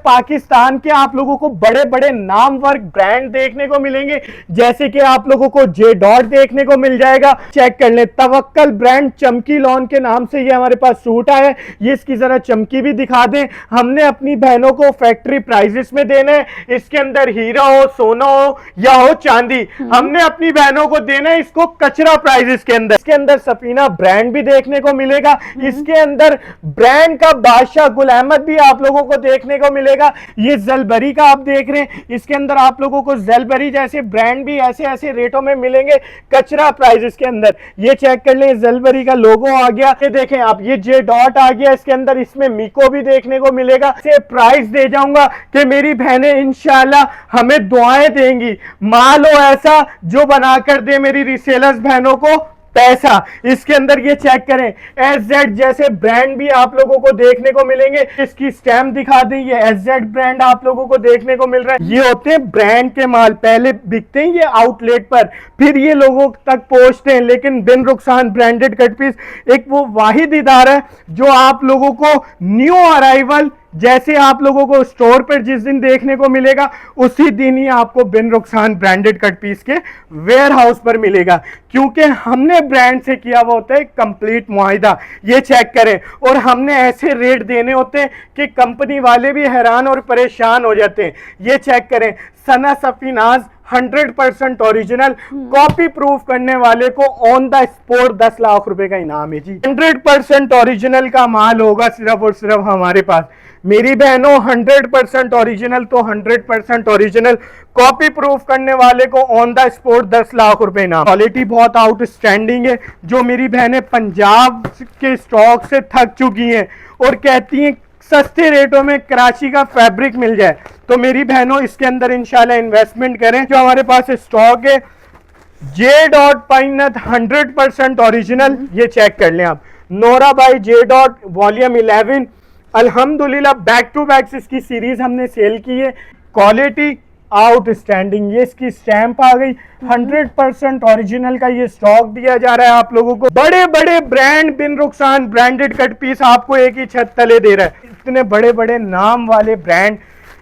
पाकिस्तान के आप लोगों को बड़े बड़े नामवर ब्रांड देखने को मिलेंगे, जैसे कि आप लोगों को जे डॉट देखने को मिल जाएगा। चेक कर ले, तवक्कल ब्रांड चमकी लॉन के नाम से ये हमारे पास सूट आया है। ये इसकी जरा चमकी भी दिखा दें। हमने अपनी बहनों को फैक्ट्री प्राइजेस में देना है। इसके अंदर हीरा हो, सोना हो या हो चांदी, हमने अपनी बहनों को देना है इसको कचरा प्राइजेस के अंदर। इसके अंदर सफीना ब्रांड भी देखने को मिलेगा। इसके अंदर ब्रांड का बादशाह गुल अहमद भी आप लोगों को देखने को मिलेगा। ये जलबरी का आप देख रहे हैं, इसके अंदर आप लोगों को जलबरी जैसे ब्रांड भी ऐसे ऐसे रेटों में मिलेंगे कचरा प्राइजेस के अंदर। ये चेक कर ले, जलबरी का लोगो आ गया। ये देखें आप, ये जे डॉट आ गया इसके अंदर। इसमें मीको भी देखने को मिलेगा। से प्राइस दे जाऊंगा कि मेरी बहनें इंशाल्लाह हमें दुआएं देंगी। माल हो ऐसा जो बनाकर दे मेरी रिसेलर्स बहनों को पैसा। इसके अंदर ये चेक करें, एसजेड जैसे ब्रांड भी आप लोगों को देखने को मिलेंगे। इसकी स्टैम्प दिखा दें, ये एसजेड ब्रांड आप लोगों को देखने को मिल रहा है। ये होते हैं ब्रांड के माल, पहले बिकते हैं ये आउटलेट पर, फिर ये लोगों तक पहुंचते हैं। लेकिन बिन रुखसान ब्रांडेड कट पीस एक वो वाहिद इदारा है जो आप लोगों को न्यू अराइवल जैसे आप लोगों को स्टोर पर जिस दिन देखने को मिलेगा उसी दिन ही आपको बिन रुखसान ब्रांडेड कट पीस के वेयर हाउस पर मिलेगा, क्योंकि हमने ब्रांड से किया हुआ होता है कंप्लीट मुआहिदा। ये चेक करें, और हमने ऐसे रेट देने होते हैं कि कंपनी वाले भी हैरान और परेशान हो जाते हैं। ये चेक करें, सना सफीनाज 100% ओरिजिनल कॉपी प्रूफ करने वाले को ऑन द स्पॉट 10 लाख रुपए का इनाम है जी। 100% ओरिजिनल का माल होगा सिर्फ और सिर्फ हमारे पास। मेरी बहनों 100% ओरिजिनल तो 100% ओरिजिनल कॉपी प्रूफ करने वाले को ऑन द स्पॉट 10 लाख रुपए इनाम। क्वालिटी बहुत आउटस्टैंडिंग है। जो मेरी बहनें पंजाब के स्टॉक से थक चुकी हैं और कहती हैं सस्ते रेटों में कराची का फैब्रिक मिल जाए, तो मेरी बहनों इसके अंदर इंशाल्लाह इन्वेस्टमेंट करें। जो हमारे पास स्टॉक है जे डॉट पाइनत 100% ओरिजिनल, ये चेक कर लें आप। Nora by J dot volume 11, अल्हम्दुलिल्लाह बैक टू बैक इसकी सीरीज हमने सेल की है। क्वालिटी आउटस्टैंडिंग, ये इसकी स्टैंप आ गई। 100% ओरिजिनल का ये स्टॉक दिया जा रहा है आप लोगों को। बड़े बड़े ब्रांड बिन रुखसान ब्रांडेड कट पीस आपको एक ही छत तले दे रहा है। इतने बड़े बड़े नाम वाले ब्रांड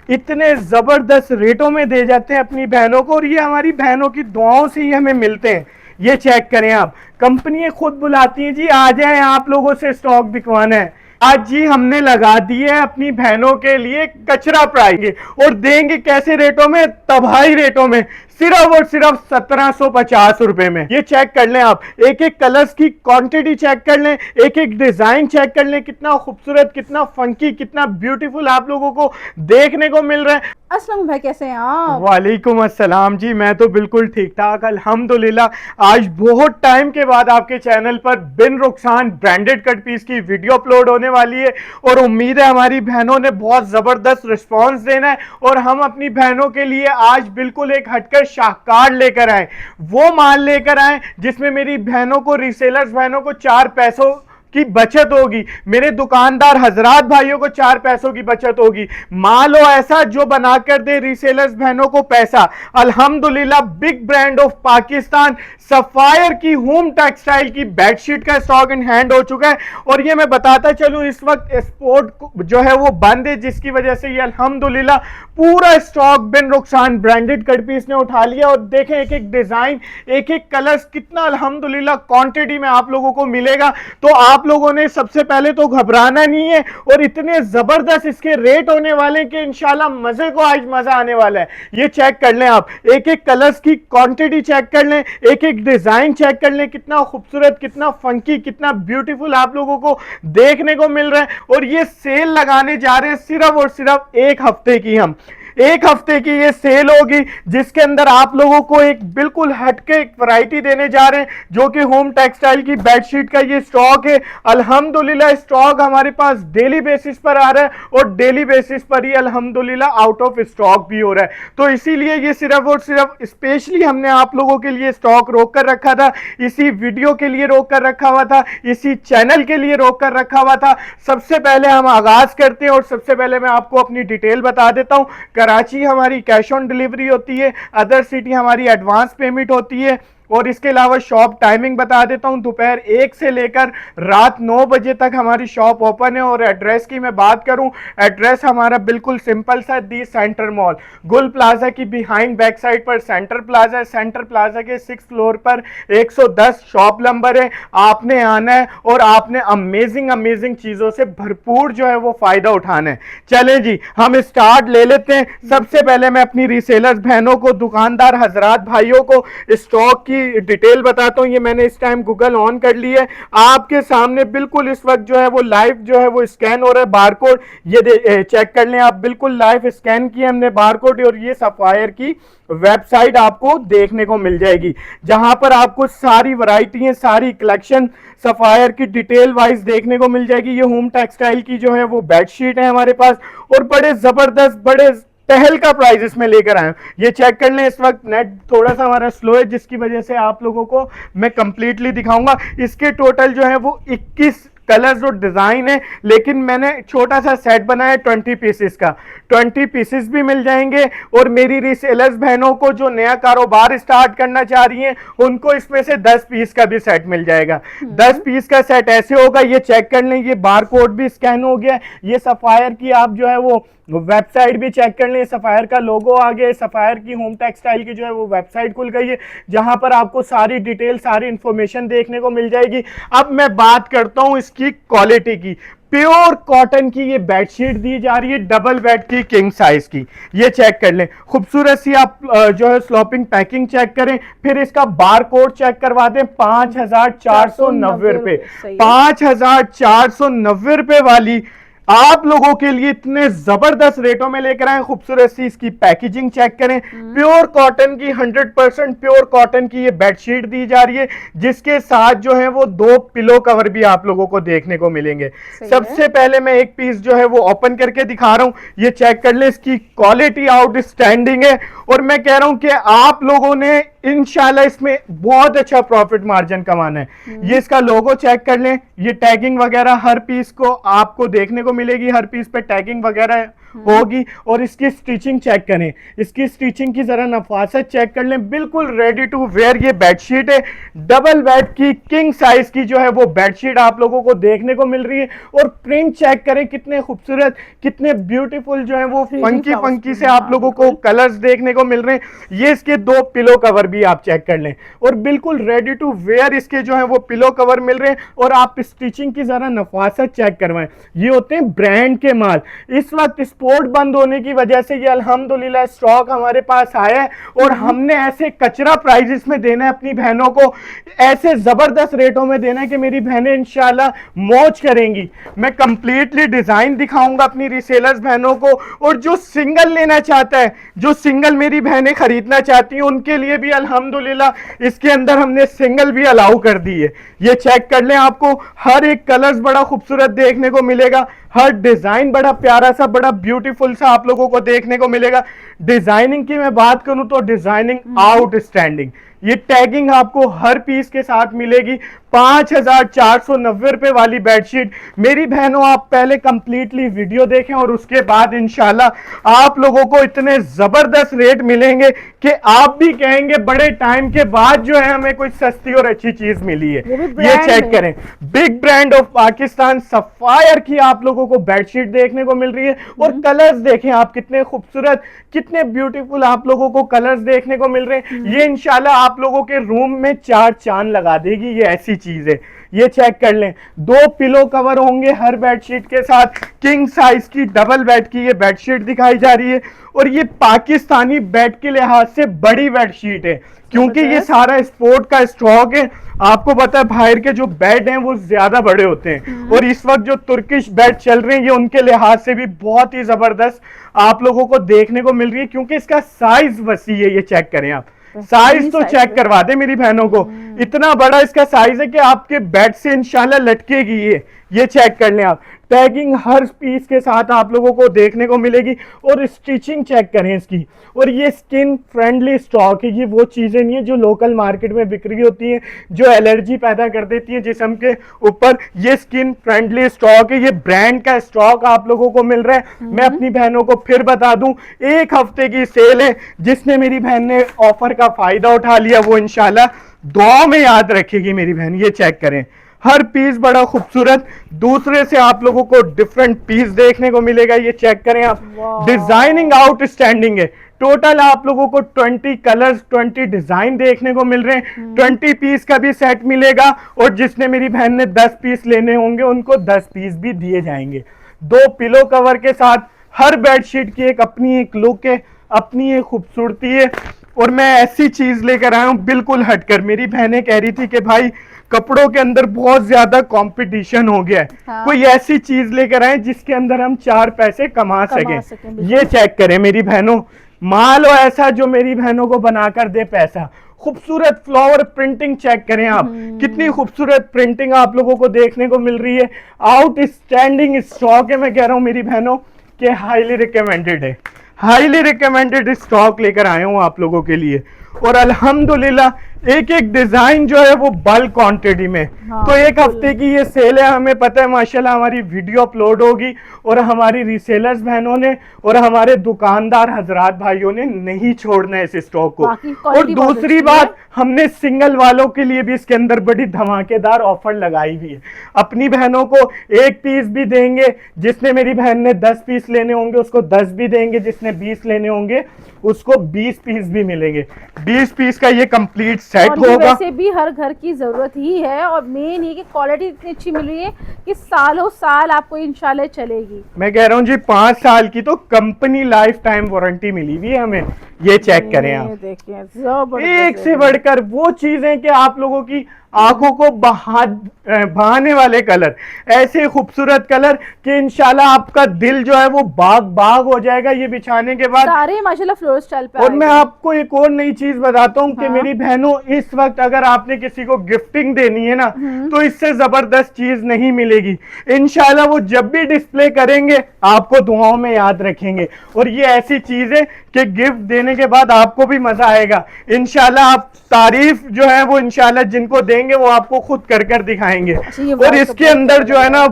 इतने जबरदस्त रेटों में दे जाते हैं अपनी बहनों को, और ये हमारी बहनों की दुआओं से ही हमें मिलते हैं। ये चेक करें आप, कंपनियां खुद बुलाती हैं जी आ जाएं आप लोगों से स्टॉक बिकवाना है। आज जी हमने लगा दिए है अपनी बहनों के लिए कचरा प्राइस, और देंगे कैसे रेटों में, तबाही रेटों में, सिर्फ और सिर्फ 1750 रुपए में। ये चेक कर लें आप, एक एक कलर्स की क्वांटिटी चेक कर लें, एक एक डिजाइन चेक कर लें, कितना खूबसूरत, कितना फंकी, कितना ब्यूटीफुल आप लोगों को देखने को मिल रहा है। अस्सलाम भाई, कैसे हैं आप? वालेकुम अस्सलाम जी, मैं तो बिल्कुल ठीक ठाक अल्हम्दुलिल्लाह। आज बहुत टाइम के बाद आपके चैनल पर बिन रुखसान ब्रांडेड कट पीस की वीडियो अपलोड होने वाली है, और उम्मीद है हमारी बहनों ने बहुत जबरदस्त रिस्पांस देना है, और हम अपनी बहनों के लिए आज बिल्कुल एक हटकर शाहकार लेकर आए। वो माल लेकर आए जिसमें मेरी बहनों को, रिसेलर्स बहनों को 4 पैसों की बचत होगी, मेरे दुकानदार हजरात भाइयों को 4 पैसों की बचत होगी। माल हो ऐसा जो बनाकर दे रिसेलर्स बहनों को पैसा। अल्हम्दुलिल्लाह big brand of Pakistan sapphire की होम टेक्सटाइल की बेडशीट का स्टॉक इन हैंड हो चुका है, और ये मैं बताता चलूं इस वक्त एक्सपोर्ट जो है वो बंद है, जिसकी वजह से ये अल्हम्दुलिल्लाह पूरा स्टॉक बिन रुखसान ब्रांडेड कट पीस ने उठा लिया। और देखें एक एक डिजाइन, एक एक कलर्स कितना अल्हम्दुलिल्लाह क्वांटिटी में आप लोगों को मिलेगा। तो आप लोगों ने सबसे पहले तो घबराना नहीं है, और इतने जबरदस्त इसके रेट होने वाले कि इंशाल्लाह मजे को आज मजा आने वाला है। ये चेक कर लें आप, एक एक कलर्स की क्वांटिटी चेक कर लें, एक एक डिजाइन चेक कर लें, कितना खूबसूरत, कितना फंकी, कितना ब्यूटीफुल आप लोगों को देखने को मिल रहा है। और ये सेल लगाने जा रहे हैं सिर्फ और सिर्फ 1 हफ्ते की। हम 1 हफ्ते की ये सेल होगी जिसके अंदर आप लोगों को एक बिल्कुल हटके एक वैरायटी देने जा रहे हैं, जो कि होम टेक्सटाइल की बेडशीट का ये स्टॉक है। अल्हम्दुलिल्लाह स्टॉक हमारे पास डेली बेसिस पर आ रहा है, और डेली बेसिस पर ही अल्हम्दुलिल्लाह आउट ऑफ स्टॉक भी हो रहा है। तो इसीलिए ये सिर्फ और सिर्फ स्पेशली हमने आप लोगों के लिए स्टॉक रोक कर रखा था, इसी वीडियो के लिए रोक कर रखा हुआ था, इसी चैनल के लिए रोक कर रखा हुआ था। सबसे पहले हम आगाज करते हैं, और सबसे पहले मैं आपको अपनी डिटेल बता देता हूं। कराची हमारी कैश ऑन डिलीवरी होती है, अदर सिटी हमारी एडवांस पेमेंट होती है, और इसके अलावा शॉप टाइमिंग बता देता हूं, दोपहर 1 से लेकर रात 9 बजे तक हमारी शॉप ओपन है। और एड्रेस की मैं बात करूं, एड्रेस हमारा बिल्कुल सिंपल सा, दी सेंटर मॉल, गुल प्लाजा की बिहाइंड बैक साइड पर सेंटर प्लाजा है। सेंटर प्लाजा के 6th फ्लोर पर 110 शॉप नंबर है। आपने आना है और आपने अमेजिंग चीजों से भरपूर जो है वो फायदा उठाना है। चले जी, हम स्टार्ट ले लेते हैं। सबसे पहले मैं अपनी रीसेलर्स बहनों को, दुकानदार हजरात भाइयों को स्टॉक की डिटेल बताता हूं। ये मैंने इस टाइम गूगल ऑन कर ली है, आपके सामने बिल्कुल इस वक्त जो है वो लाइव जो है वो स्कैन हो रहा है बारकोड। ये चेक कर लें आप, बिल्कुल लाइव स्कैन किया हमने बारकोड। और ये सफायर की वेबसाइट आपको देखने को मिल जाएगी, जहां पर आपको सारी वैरायटी है, सारी कलेक्शन सफायर की डिटेल वाइज देखने को मिल जाएगी। ये होम टेक्सटाइल की जो है वो बेडशीट है हमारे पास, और बड़े जबरदस्त, बड़े पहल का प्राइस इसमें लेकर आए। ये चेक कर लें, इस वक्त नेट थोड़ा सा हमारा स्लो है, जिसकी वजह से आप लोगों को मैं कंप्लीटली दिखाऊंगा। इसके टोटल जो है वो 21 कलर्स और डिजाइन है, लेकिन मैंने छोटा सा सेट बनाया 20 पीसेस का। 20 पीसेस भी मिल जाएंगे। और मेरी रीसेलर्स बहनों को जो नया कारोबार स्टार्ट करना चाह रही हैं, उनको इसमें से 10 पीस का भी सेट मिल जाएगा। 10 पीस का सेट ऐसे होगा, ये चेक कर लें, ये बारकोड भी स्कैन हो गया। ये सफायर की आप जो है वो वेबसाइट भी चेक कर लें, सफायर का लोगो आ गया। सफायर की होम टेक्सटाइल की जो है वो वेबसाइट खुल गई है, जहां पर आपको सारी डिटेल, सारी इंफॉर्मेशन देखने को मिल जाएगी। अब मैं बात करता हूं इसकी क्वालिटी की। प्योर कॉटन की ये बेडशीट दी जा रही है, डबल बेड की, किंग साइज की। ये चेक कर लें, खूबसूरत सी आप जो है स्लॉपिंग पैकिंग चेक करें, फिर इसका बार कोड चेक करवा दें। 5,490 रुपए, 5,490 रुपए वाली आप लोगों के लिए इतने जबरदस्त रेटों में लेकर आए। खूबसूरत सी इसकी पैकेजिंग चेक करें, प्योर कॉटन की, 100% प्योर कॉटन की ये बेडशीट दी जा रही है, जिसके साथ जो है वो 2 पिलो कवर भी आप लोगों को देखने को मिलेंगे। सबसे पहले मैं एक पीस जो है वो ओपन करके दिखा रहा हूं, ये चेक कर ले, इसकी क्वालिटी आउटस्टैंडिंग है। और मैं कह रहा हूं कि आप लोगों ने इंशाल्लाह इसमें बहुत अच्छा प्रॉफिट मार्जिन कमाना है। ये इसका लोगो चेक कर लें, ये टैगिंग वगैरह हर पीस को आपको देखने को मिलेगी, हर पीस पे टैगिंग वगैरह होगी। और इसकी स्टिचिंग चेक करें, इसकी स्टिचिंग की जरा नफासत चेक कर लें, बिल्कुल रेडी टू वेयर ये बेडशीट है। डबल बेड की, किंग साइज की जो है वो बेडशीट आप लोगों को देखने को मिल रही है। और प्रिंट चेक करें, कितने खूबसूरत, कितने ब्यूटीफुल जो है वो फंकी से आप लोगों को कलर्स देखने को मिल रहे हैं। ये इसके 2 पिलो कवर भी आप चेक कर लें, और बिल्कुल रेडी टू वेयर इसके जो है वो पिलो कवर मिल रहे हैं। और आप स्टिचिंग की जरा नफासत चेक करवाएं, ये होते हैं ब्रांड के माल। इस वक्त स्पोर्ट बंद होने की वजह से ये अल्हम्दुलिल्लाह स्टॉक हमारे पास आया है, और हमने ऐसे कचरा प्राइजेस में देना है अपनी बहनों को, ऐसे जबरदस्त रेटों में देना है कि मेरी बहनें इंशाल्लाह मौज करेंगी। मैं कंप्लीटली डिजाइन दिखाऊंगा अपनी रीसेलर्स बहनों को, और जो सिंगल लेना चाहता है, जो सिंगल मेरी बहनें खरीदना चाहती हैं, उनके लिए भी अल्हम्दुलिल्लाह इसके अंदर हमने सिंगल भी अलाउ कर दी है। ये चेक कर लें, आपको हर एक कलर्स बड़ा खूबसूरत देखने को मिलेगा, हर डिजाइन बड़ा प्यारा सा, बड़ा ब्यूटीफुल सा आप लोगों को देखने को मिलेगा। डिजाइनिंग की मैं बात करूं तो डिजाइनिंग आउटस्टैंडिंग। ये टैगिंग आपको हर पीस के साथ मिलेगी। 5,490 रुपए वाली बेडशीट। मेरी बहनों, आप पहले कंप्लीटली वीडियो देखें और उसके बाद इंशाल्लाह आप लोगों को इतने जबरदस्त रेट मिलेंगे कि आप भी कहेंगे बड़े टाइम के बाद जो है हमें कोई सस्ती और अच्छी चीज मिली है। ये चेक करें, big brand of Pakistan sapphire की आप लोगों को बेडशीट देखने को मिल रही है। और कलर्स देखें आप, कितने खूबसूरत, कितने ब्यूटीफुल आप लोगों को कलर्स देखने को मिल रहे हैं। ये इंशाल्लाह आप लोगों के रूम में 4 चांद लगा देगी, ये ऐसी चीज है। ये चेक कर लें, 2 पिलो कवर होंगे हर बेडशीट के साथ। किंग साइज की डबल बेड की ये बेडशीट दिखाई जा रही है, और ये पाकिस्तानी बेड के लिहाज से बड़ी बेडशीट है, क्योंकि ये सारा स्पोर्ट का स्टॉक है। आपको पता है बाहर के जो बेड हैं वो ज्यादा बड़े होते हैं, और इस वक्त जो तुर्किश बेड चल रहे हैं ये उनके लिहाज से भी बहुत ही जबरदस्त आप लोगों को देखने को मिल रही है, क्योंकि इसका साइज वसी है। ये चेक करें आप, साइज तो चेक करवा दे मेरी बहनों को, इतना बड़ा इसका साइज है कि आपके बेड से इंशाल्लाह लटकेगी ये चेक कर लें आप। टैगिंग हर पीस के साथ आप लोगों को देखने को मिलेगी, और स्टिचिंग चेक करें इसकी। और ये स्किन फ्रेंडली स्टॉक है, ये वो चीजें नहीं है जो लोकल मार्केट में बिक्री होती हैं, जो एलर्जी पैदा कर देती है जिस्म के ऊपर। ये स्किन फ्रेंडली स्टॉक है, ये ब्रांड का स्टॉक आप लोगों को मिल रहा है। मैं अपनी बहनों को फिर बता दूं, 1 हफ्ते की सेल है, जिसने मेरी बहन ने ऑफर का फायदा उठा लिया वो इंशाल्लाह दुआ में याद रखेगी मेरी बहन। ये चेक करें, हर पीस बड़ा खूबसूरत, दूसरे से आप लोगों को डिफरेंट पीस देखने को मिलेगा। ये चेक करें आप, डिजाइनिंग आउटस्टैंडिंग है। टोटल आप लोगों को 20 कलर्स 20 डिजाइन देखने को मिल रहे हैं। 20 पीस का भी सेट मिलेगा, और जिसने मेरी बहन ने 10 पीस लेने होंगे उनको 10 पीस भी दिए जाएंगे। 2 पिलो कवर के साथ हर बेडशीट की एक अपनी एक लुक है, अपनी एक खूबसूरती है। और मैं ऐसी चीज लेकर आया हूं बिल्कुल हटकर। मेरी बहनें कह रही थी कि भाई कपड़ों के अंदर बहुत ज्यादा कंपटीशन हो गया है, हाँ। कोई ऐसी चीज लेकर आए जिसके अंदर हम 4 पैसे कमा सकें। ये चेक करें मेरी बहनों, माल हो ऐसा जो मेरी बहनों को बनाकर दे पैसा। खूबसूरत फ्लावर प्रिंटिंग चेक करें आप, कितनी खूबसूरत प्रिंटिंग आप लोगों को देखने को मिल रही है। आउटस्टैंडिंग स्टॉक है, मैं कह रहा हूं मेरी बहनों कि हाईली रिकमेंडेड है, हाईली रिकमेंडेड स्टॉक लेकर आया हूं आप लोगों के लिए। और अल्हम्दुलिल्लाह एक एक डिजाइन जो है वो बल्क क्वांटिटी में। हाँ, तो एक हफ्ते की ये सेल है, हमें पता है माशाल्लाह हमारी वीडियो अपलोड होगी, और हमारी रीसेलर्स बहनों ने और हमारे दुकानदार हजरात भाइयों ने नहीं छोड़ना है इस स्टॉक को। और दूसरी बात, हमने सिंगल वालों के लिए भी इसके अंदर बड़ी धमाकेदार ऑफर लगाई हुई है। अपनी बहनों को 1 पीस भी देंगे, जिसने मेरी बहन ने 10 पीस लेने होंगे उसको 10 भी देंगे, जिसने 20 लेने होंगे उसको 20 पीस भी मिलेंगे। 20 पीस का ये कंप्लीट सेट होगा। वैसे भी हर घर की जरूरत ही है, और मेन ये कि क्वालिटी इतनी अच्छी मिल रही है कि सालों साल आपको इंशाल्लाह चलेगी। मैं कह रहा हूँ जी 5 साल की तो कंपनी लाइफ टाइम वारंटी मिली हुई है हमें। ये चेक करें आप, देखिए एक से बढ़कर वो चीजें कि आप लोगों की आंखों को बहाने वाले कलर, ऐसे खूबसूरत कलर कि इंशाल्लाह आपका दिल जो है वो बाग बाग हो जाएगा ये बिछाने के बाद। सारे माशाल्लाह फ्लोर स्टाइल पे। और मैं आपको एक और नई चीज बताता हूँ कि मेरी बहनों, इस वक्त अगर आपने किसी को गिफ्टिंग देनी है ना तो इससे जबरदस्त चीज नहीं मिलेगी। इंशाल्लाह वो जब भी डिस्प्ले करेंगे आपको दुआओं में याद रखेंगे। और ये ऐसी चीज है कि गिफ्ट देने के बाद आपको भी मजा आएगा। इंशाल्लाह आप तारीफ जो है वो इंशाल्लाह जिनको देंगे वो आपको खुद कर कर दिखाएंगे। और इसके अंदर जो है ना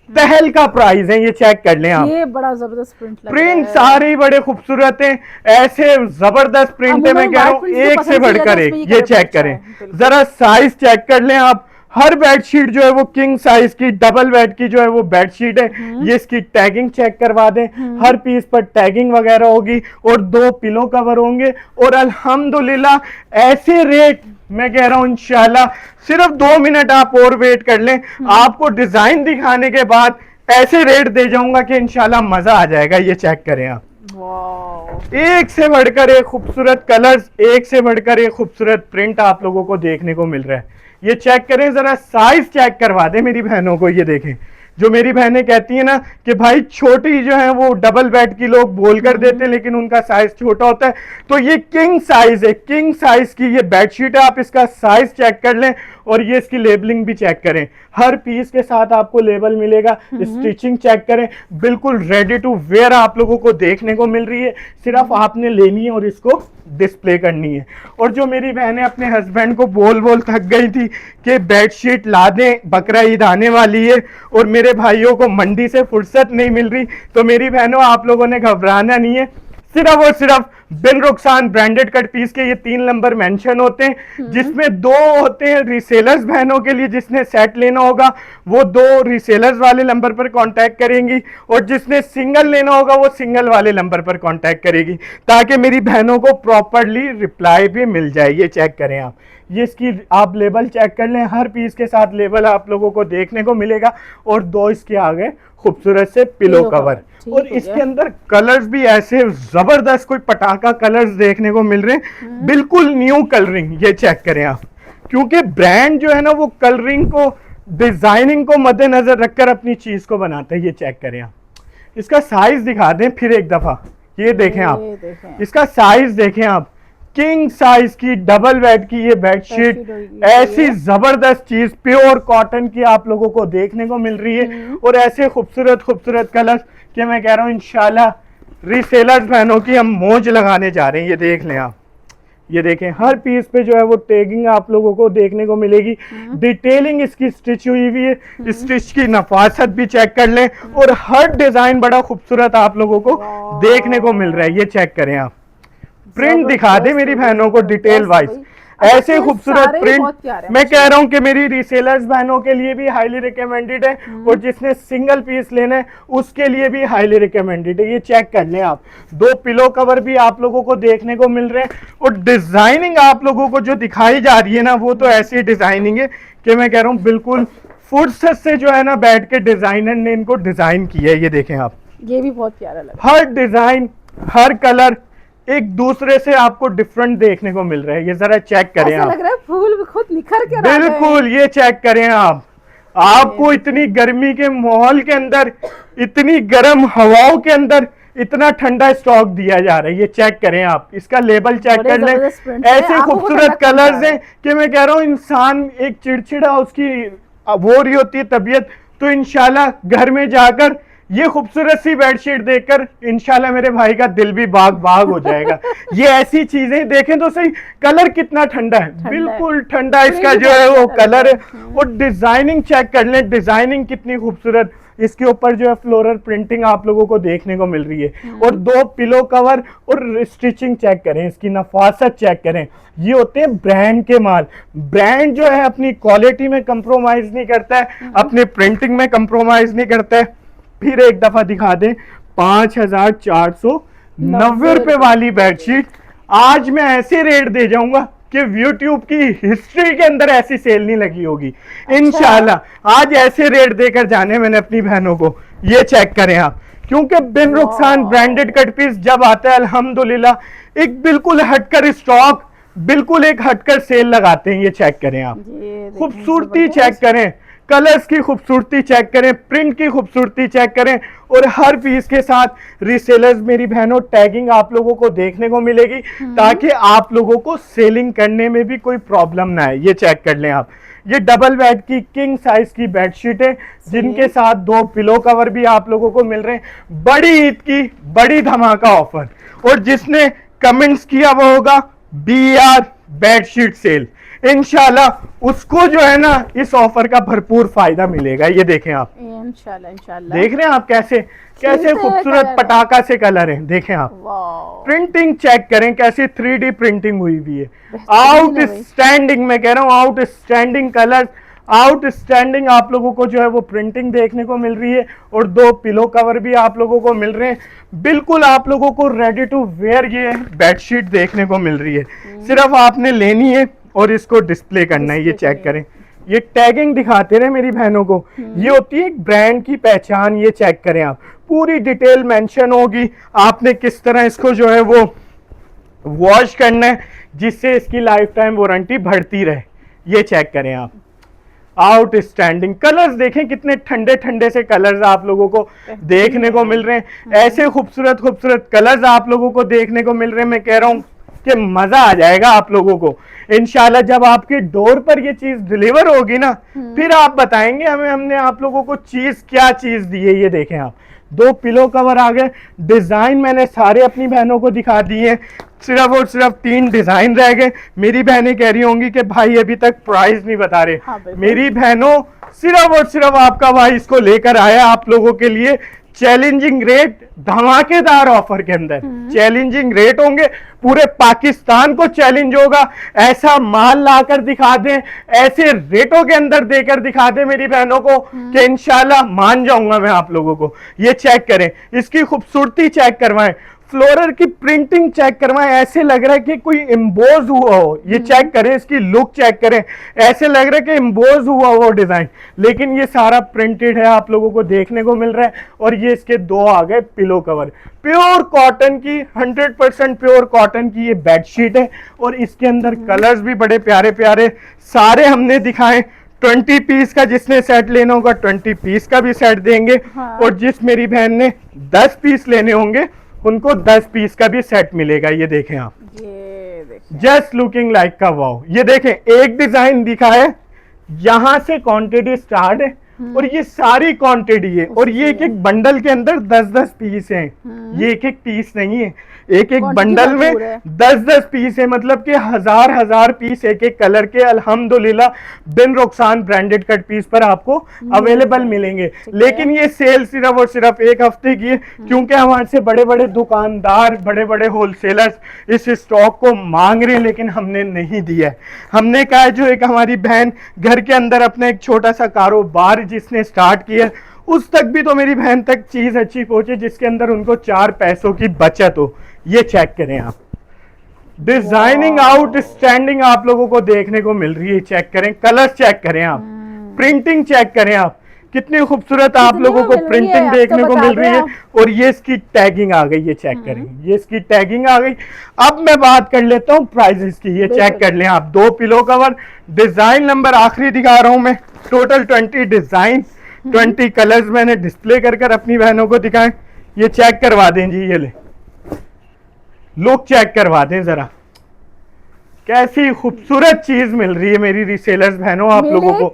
पहल का प्राइस है, ये चेक कर लें आप। ये बड़ा जबरदस्त प्रिंट सारे बड़े खूबसूरत हैं, ऐसे जबरदस्त प्रिंट है, मैं कह रहा हूँ एक से बढ़कर एक। ये चेक करें, जरा साइज चेक कर लें आप। हर बेडशीट जो है वो किंग साइज की डबल बेड की जो है वो बेडशीट है। ये इसकी टैगिंग चेक करवा दें, हर पीस पर टैगिंग वगैरह होगी, और 2 पिलो कवर होंगे। और अल्हम्दुलिल्लाह ऐसे रेट, मैं कह रहा हूं इंशाल्लाह सिर्फ 2 मिनट आप और वेट कर लें, आपको डिजाइन दिखाने के बाद ऐसे रेट दे जाऊंगा कि इंशाल्लाह मजा आ जाएगा। ये चेक करें आप, एक से बढ़कर एक खूबसूरत कलर्स, एक से बढ़कर एक खूबसूरत प्रिंट आप लोगों को देखने को मिल रहा है। ये चेक करें, जरा साइज चेक करवा दें मेरी बहनों को। ये देखें, जो मेरी बहनें कहती है ना कि भाई छोटी जो है वो डबल बेड की लोग बोल कर देते हैं लेकिन उनका साइज छोटा होता है, तो ये किंग साइज है, किंग साइज की ये बेडशीट है। आप इसका साइज चेक कर लें और ये इसकी लेबलिंग भी चेक करें, हर पीस के साथ आपको लेबल मिलेगा। स्टिचिंग चेक करें, बिल्कुल रेडी टू वेयर आप लोगों को देखने को मिल रही है। सिर्फ आपने लेनी है और इसको डिस्प्ले करनी है। और जो मेरी बहनें अपने हस्बैंड को बोल बोल थक गई थी कि बेडशीट ला दें, बकरा ईद आने वाली है और मेरे भाइयों को मंडी से फुर्सत नहीं मिल रही, तो मेरी बहनों आप लोगों ने घबराना नहीं है। सिर्फ और सिर्फ बिन रुखसान ब्रांडेड कट पीस के ये 3 नंबर मेंशन होते हैं, जिसमें 2 होते हैं रिसेलर्स बहनों के लिए। जिसने सेट लेना होगा वो 2 रिसेलर्स वाले नंबर पर कांटेक्ट करेंगी, और जिसने सिंगल लेना होगा वो सिंगल वाले नंबर पर कांटेक्ट करेगी, ताकि मेरी बहनों को प्रॉपरली रिप्लाई भी मिल जाए। ये चेक करें आप, ये इसकी आप लेबल चेक कर लें, हर पीस के साथ लेबल आप लोगों को देखने को मिलेगा। और 2 इसके आगे खूबसूरत से पिलो कवर, और इसके अंदर कलर्स भी ऐसे जबरदस्त कोई पटाखा कलर्स देखने को मिल रहे हैं, बिल्कुल न्यू कलरिंग। ये चेक करें आप, क्योंकि ब्रांड जो है ना वो कलरिंग को, डिजाइनिंग को मद्देनजर रखकर अपनी चीज को बनाते हैं। ये चेक करें आप, इसका साइज दिखा दें फिर एक दफा। ये देखें आप, इसका साइज देखें आप, किंग साइज की डबल बेड की ये बेडशीट, ऐसी जबरदस्त चीज प्योर कॉटन की आप लोगों को देखने को मिल रही है। और ऐसे खूबसूरत खूबसूरत कलर्स कि मैं कह रहा हूं इंशाल्लाह रीसेलर्स बहनों की हम मौज लगाने जा रहे हैं। ये देख लें आप, ये देखें, हर पीस पे जो है वो टैगिंग आप लोगों को देखने को मिलेगी, डिटेलिंग इसकी स्टिच हुई हुई है, स्टिच की नफासत भी चेक कर लें, और हर डिजाइन बड़ा खूबसूरत आप लोगों को देखने को मिल रहा है। ये चेक करें आप, प्रिंट दिखा दे मेरी बहनों को डिटेल वाइज, ऐसे तो खूबसूरत सारे ही प्रिंट बहुत प्यारे हैं। मैं कह रहा हूँ कि मेरी रीसेलर्स बहनों के लिए भी हाईली रिकमेंडेड है और जिसने सिंगल पीस लेना है उसके लिए भी हाईली रिकमेंडेड है। ये चेक कर लें आप, 2 पिलो कवर भी आप लोगों को देखने को मिल रहे हैं और डिजाइनिंग आप लोगों को जो दिखाई जा रही है ना वो तो ऐसी डिजाइनिंग है कि मैं कह रहा हूँ बिल्कुल फुर्सत से जो है ना बैठ के डिजाइनर ने इनको डिजाइन किया है। ये देखें आप, ये भी बहुत प्यारा लग हर डिजाइन हर कलर एक दूसरे से आपको डिफरेंट देखने को मिल रहा है। ये जरा चेक रहा है। करें ऐसा आप, लग रहा है फूल भी खुद निखर के आ गए हैं। बिल्कुल ये चेक करें आप, आपको इतनी गर्मी के माहौल के अंदर, इतनी गर्म हवाओं के अंदर इतना ठंडा स्टॉक दिया जा रहा है। ये चेक करें आप, इसका लेबल चेक बड़े कर लें, जबरदस्त प्रिंट है, ऐसे आंखों को खूबसूरत ठंडक पहुंचा कलर्स रहा है। हैं कि मैं कह रहा हूँ इंसान एक चिड़चिड़ा उसकी वो रही होती है तबीयत, तो इंशाल्लाह घर में जाकर ये खूबसूरत सी बेडशीट देखकर इंशाल्लाह मेरे भाई का दिल भी बाग बाग हो जाएगा। ये ऐसी चीजें देखें तो सही, कलर कितना ठंडा है, बिल्कुल ठंडा इसका जो है वो कलर है। और डिजाइनिंग चेक कर लें, डिजाइनिंग कितनी खूबसूरत, इसके ऊपर जो है फ्लोरल प्रिंटिंग आप लोगों को देखने को मिल रही है। और 2 पिलो कवर और स्टिचिंग चेक करें, इसकी नफासत चेक करें। ये होते हैं ब्रांड के माल। ब्रांड जो है अपनी क्वालिटी में कंप्रोमाइज नहीं करता है, अपने प्रिंटिंग में कंप्रोमाइज नहीं करता है। फिर एक दफा दिखा दें, 5,490 रुपए वाली बेडशीट आज मैं ऐसे रेट दे जाऊंगा कि यूट्यूब की हिस्ट्री के अंदर ऐसी सेल नहीं लगी होगी। इंशाल्लाह आज ऐसे रेट देकर जाने मैंने अपनी बहनों को। ये चेक करें आप, क्योंकि बिन रुखसान ब्रांडेड कट पीस जब आता है अल्हम्दुलिल्लाह एक बिल्कुल हटकर स्टॉक, बिल्कुल एक हटकर सेल लगाते हैं। ये चेक करें आप, खूबसूरती चेक करें, कलर्स की खूबसूरती चेक करें, प्रिंट की खूबसूरती चेक करें और हर पीस के साथ रीसेलर्स मेरी बहनों टैगिंग आप लोगों को देखने को मिलेगी ताकि आप लोगों को सेलिंग करने में भी कोई प्रॉब्लम ना है। ये चेक कर लें आप, ये डबल बेड की किंग साइज की बेडशीट है जिनके साथ 2 पिलो कवर भी आप लोगों को मिल रहे हैं। बड़ी ईद की बड़ी धमाका ऑफर, और जिसने कमेंट्स किया वो होगा BR बेडशीट सेल, इंशाल्लाह उसको जो है ना इस ऑफर का भरपूर फायदा मिलेगा। ये देखें आप, इंशाल्लाह देख रहे हैं आप कैसे कैसे खिलते हुए खूबसूरत कलर पटाखा से कलर हैं। देखें आप, वाओ, प्रिंटिंग चेक करें कैसी 3D प्रिंटिंग हुई हुई है। बेहतरीन आउट है भाई। स्टैंडिंग, मैं कह रहा हूँ out standing colour, out standing आप लोगों को जो है वो प्रिंटिंग देखने को मिल रही है। और 2 पिलो कवर भी आप लोगों को मिल रहे हैं। बिल्कुल आप लोगों को रेडी टू वेयर ये बेडशीट देखने को मिल रही है। सिर्फ आपने लेनी है और इसको डिस्प्ले करना है। ये चेक करें, ये टैगिंग दिखाते रहे मेरी बहनों को, ये होती है एक ब्रांड की पहचान। ये चेक करें आप, पूरी डिटेल मेंशन होगी, आपने किस तरह इसको जो है वो वॉश करना है जिससे इसकी लाइफ टाइम वारंटी बढ़ती रहे। ये चेक करें आप, आउटस्टैंडिंग कलर्स देखें, कितने ठंडे ठंडे से कलर्स आप लोगों को देखने को मिल रहे हैं। ऐसे खूबसूरत खूबसूरत कलर्स आप लोगों को देखने को मिल रहे हैं। मैं कह रहा हूं कि मजा आ जाएगा आप लोगों को इंशाल्लाह। जब आपके डोर पर ये चीज डिलीवर होगी ना, फिर आप बताएंगे हमें हमने आप लोगों को चीज क्या चीज दी है। ये देखें आप, 2 पिलो कवर आ गए। डिजाइन मैंने सारे अपनी बहनों को दिखा दिए, सिर्फ और सिर्फ 3 डिजाइन रह गए। मेरी बहनें कह रही होंगी कि भाई अभी तक प्राइस नहीं बता रहे। हाँ, मेरी बहनों सिर्फ और सिर्फ आपका भाई इसको लेकर आया आप लोगों के लिए चैलेंजिंग रेट, धमाकेदार ऑफर के अंदर चैलेंजिंग रेट होंगे। पूरे पाकिस्तान को चैलेंज होगा, ऐसा माल लाकर दिखा दें, ऐसे रेटों के अंदर देकर दिखा दें मेरी बहनों को कि इंशाल्लाह मान जाऊंगा मैं आप लोगों को। ये चेक करें, इसकी खूबसूरती चेक करवाएं, फ्लोरल की प्रिंटिंग चेक करवाएं, ऐसे लग रहा है कि कोई इम्बोज हुआ हो। ये चेक करें, इसकी लुक चेक करें, ऐसे लग रहा है कि इम्बोज हुआ हो डिजाइन, लेकिन ये सारा प्रिंटेड है आप लोगों को देखने को मिल रहा है। और ये इसके 2 आ गए पिलो कवर, प्योर कॉटन की, 100% प्योर कॉटन की ये बेडशीट है। और इसके अंदर कलर्स भी बड़े प्यारे प्यारे सारे हमने दिखाए। 20 पीस का जिसने सेट लेना होगा 20 पीस का भी सेट देंगे। हाँ। और जिस मेरी बहन ने 10 पीस लेने होंगे उनको 10 पीस का भी सेट मिलेगा। ये देखें आप, ये देखें, जस्ट लुकिंग लाइक का वाओ। ये देखें, एक डिजाइन दिखा है, यहां से क्वांटिटी स्टार्ट है और ये सारी क्वांटिटी है, और ये एक एक बंडल के अंदर 10-10 पीस हैं। ये एक एक पीस नहीं है, एक एक बंडल में 10-10 पीस है, मतलब कि हजार पीस एक एक कलर के अल्हम्दुलिल्लाह बिन रुखसान ब्रांडेड कट पीस पर आपको अवेलेबल मिलेंगे। लेकिन ये सेल सिर्फ और सिर्फ एक हफ्ते की है, क्योंकि हमारे से बड़े बड़े दुकानदार, बड़े बड़े होलसेलर्स इस स्टॉक को मांग रहे हैं, लेकिन हमने नहीं दिया है। हमने कहा है जो एक हमारी बहन घर के अंदर अपना एक छोटा सा कारोबार जिसने स्टार्ट किया, उस तक भी तो मेरी बहन तक चीज अच्छी पहुंचे जिसके अंदर उनको 4 पैसों की बचत हो। ये चेक करें आप, डिजाइनिंग आउटस्टैंडिंग आप लोगों को देखने को मिल रही है। चेक करें, कलर्स चेक करें आप, प्रिंटिंग चेक करें आप, कितनी खूबसूरत आप लोगों को प्रिंटिंग देखने को मिल रही है। और ये इसकी टैगिंग आ गई, ये चेक करें, ये इसकी टैगिंग आ गई। अब मैं बात कर लेता हूँ प्राइजेस की, ये चेक कर लें आप। 2 पिलो कवर, डिजाइन नंबर आखिरी दिखा रहा हूं मैं, टोटल 20 डिजाइन, 20 कलर्स मैंने डिस्प्ले कर अपनी बहनों को दिखाएं। ये चेक करवा दें जी, ये ले लुक चेक करवा दें जरा, कैसी खूबसूरत चीज मिल रही है मेरी रीसेलर्स बहनों आप लोगों को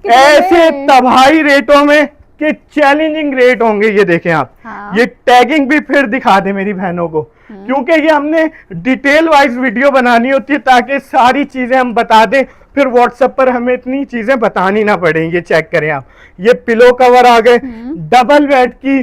ऐसे तबाही रेटों में कि चैलेंजिंग रेट होंगे। ये देखें आप, ये टैगिंग भी फिर दिखा दें मेरी बहनों को, क्योंकि ये हमने डिटेल वाइज वीडियो बनानी होती है ताकि सारी चीजें हम बता दें, फिर व्हाट्सएप पर हमें इतनी चीजें बतानी ना पड़े। ये चेक करें आप, ये पिलो कवर आ गए, डबल बेड की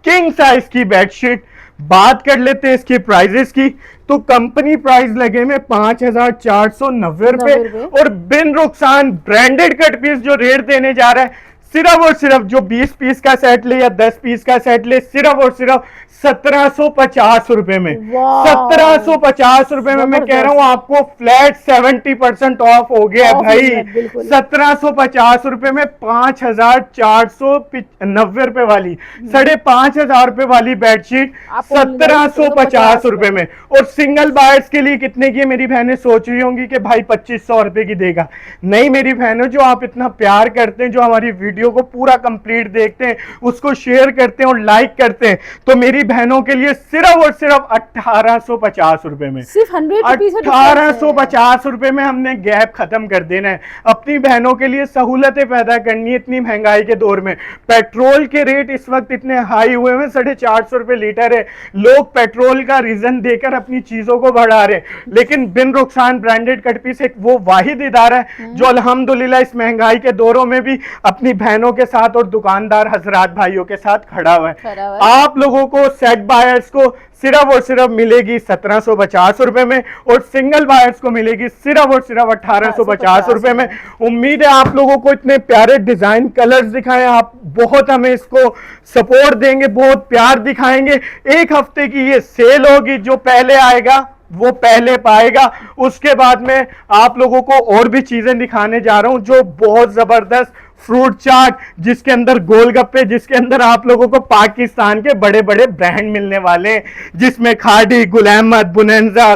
किंग साइज की बेडशीट। बात कर लेते हैं इसकी प्राइजेस की, तो कंपनी प्राइस लगे में 5,490 रुपए, और बिन रुखसान ब्रांडेड कट पीस जो रेट देने जा रहा है सिर्फ और सिर्फ जो 20 पीस का सेट ले या 10 पीस का सेट ले, सिर्फ और सिर्फ 1750 रुपए में। 1750 रुपए में मैं कह रहा हूं आपको फ्लैट 70% ऑफ हो गया भाई। 1750 रुपए में 5,490 रुपए वाली, 5,500 रुपए वाली बेडशीट 1750 रुपए में। और सिंगल बायर्स के लिए कितने की मेरी बहनें सोच रही होंगी कि भाई 2500 रुपए की देगा। नहीं मेरी बहनों, जो आप इतना प्यार करते हैं, जो हमारी वीडियो को पूरा कंप्लीट देखते हैं, उसको शेयर करते हैं और लाइक करते हैं, तो मेरी बहनों के लिए सिर्फ और सिर्फ 1850 रुपए में, सिर्फ 1850 रुपए में हमने गैप खत्म कर देना है। अपनी बहनों के लिए सहूलतें पैदा करनी है इतनी महंगाई के दौर में। पेट्रोल के रेट इस वक्त इतने हाई हुए हैं, 450 रुपए लीटर है। लोग पेट्रोल का रीजन देकर अपनी चीजों को बढ़ा रहे हैं, लेकिन बिन रुखसान ब्रांडेड कट पीस एक वो वाहिद इदारा है जो अल्हम्दुलिल्लाह इस महंगाई के दौरों में भी अपनी बहनों के साथ और दुकानदार हजरात भाइयों के साथ खड़ा हुआ है। आप लोगों को सेट बायर्स को सिर्फ और सिर्फ मिलेगी 1750 रुपए में, और सिंगल बायर्स को मिलेगी सिर्फ और सिर्फ 1850 रुपए में। उम्मीद है आप लोगों को इतने प्यारे डिजाइन कलर्स दिखाएं, आप बहुत हमें इसको सपोर्ट देंगे, बहुत प्यार दिखाएंगे। एक हफ्ते की ये सेल होगी, जो पहले आएगा वो पहले पाएगा। उसके बाद में आप लोगों को और भी चीजें दिखाने जा रहा हूं जो बहुत जबरदस्त, फ्रूट चाट जिसके अंदर गोलगप्पे, जिसके अंदर आप लोगों को पाकिस्तान के बड़े बड़े ब्रांड मिलने वाले हैं, जिसमें खाड़ी, गुल अहमद, बुनंजा,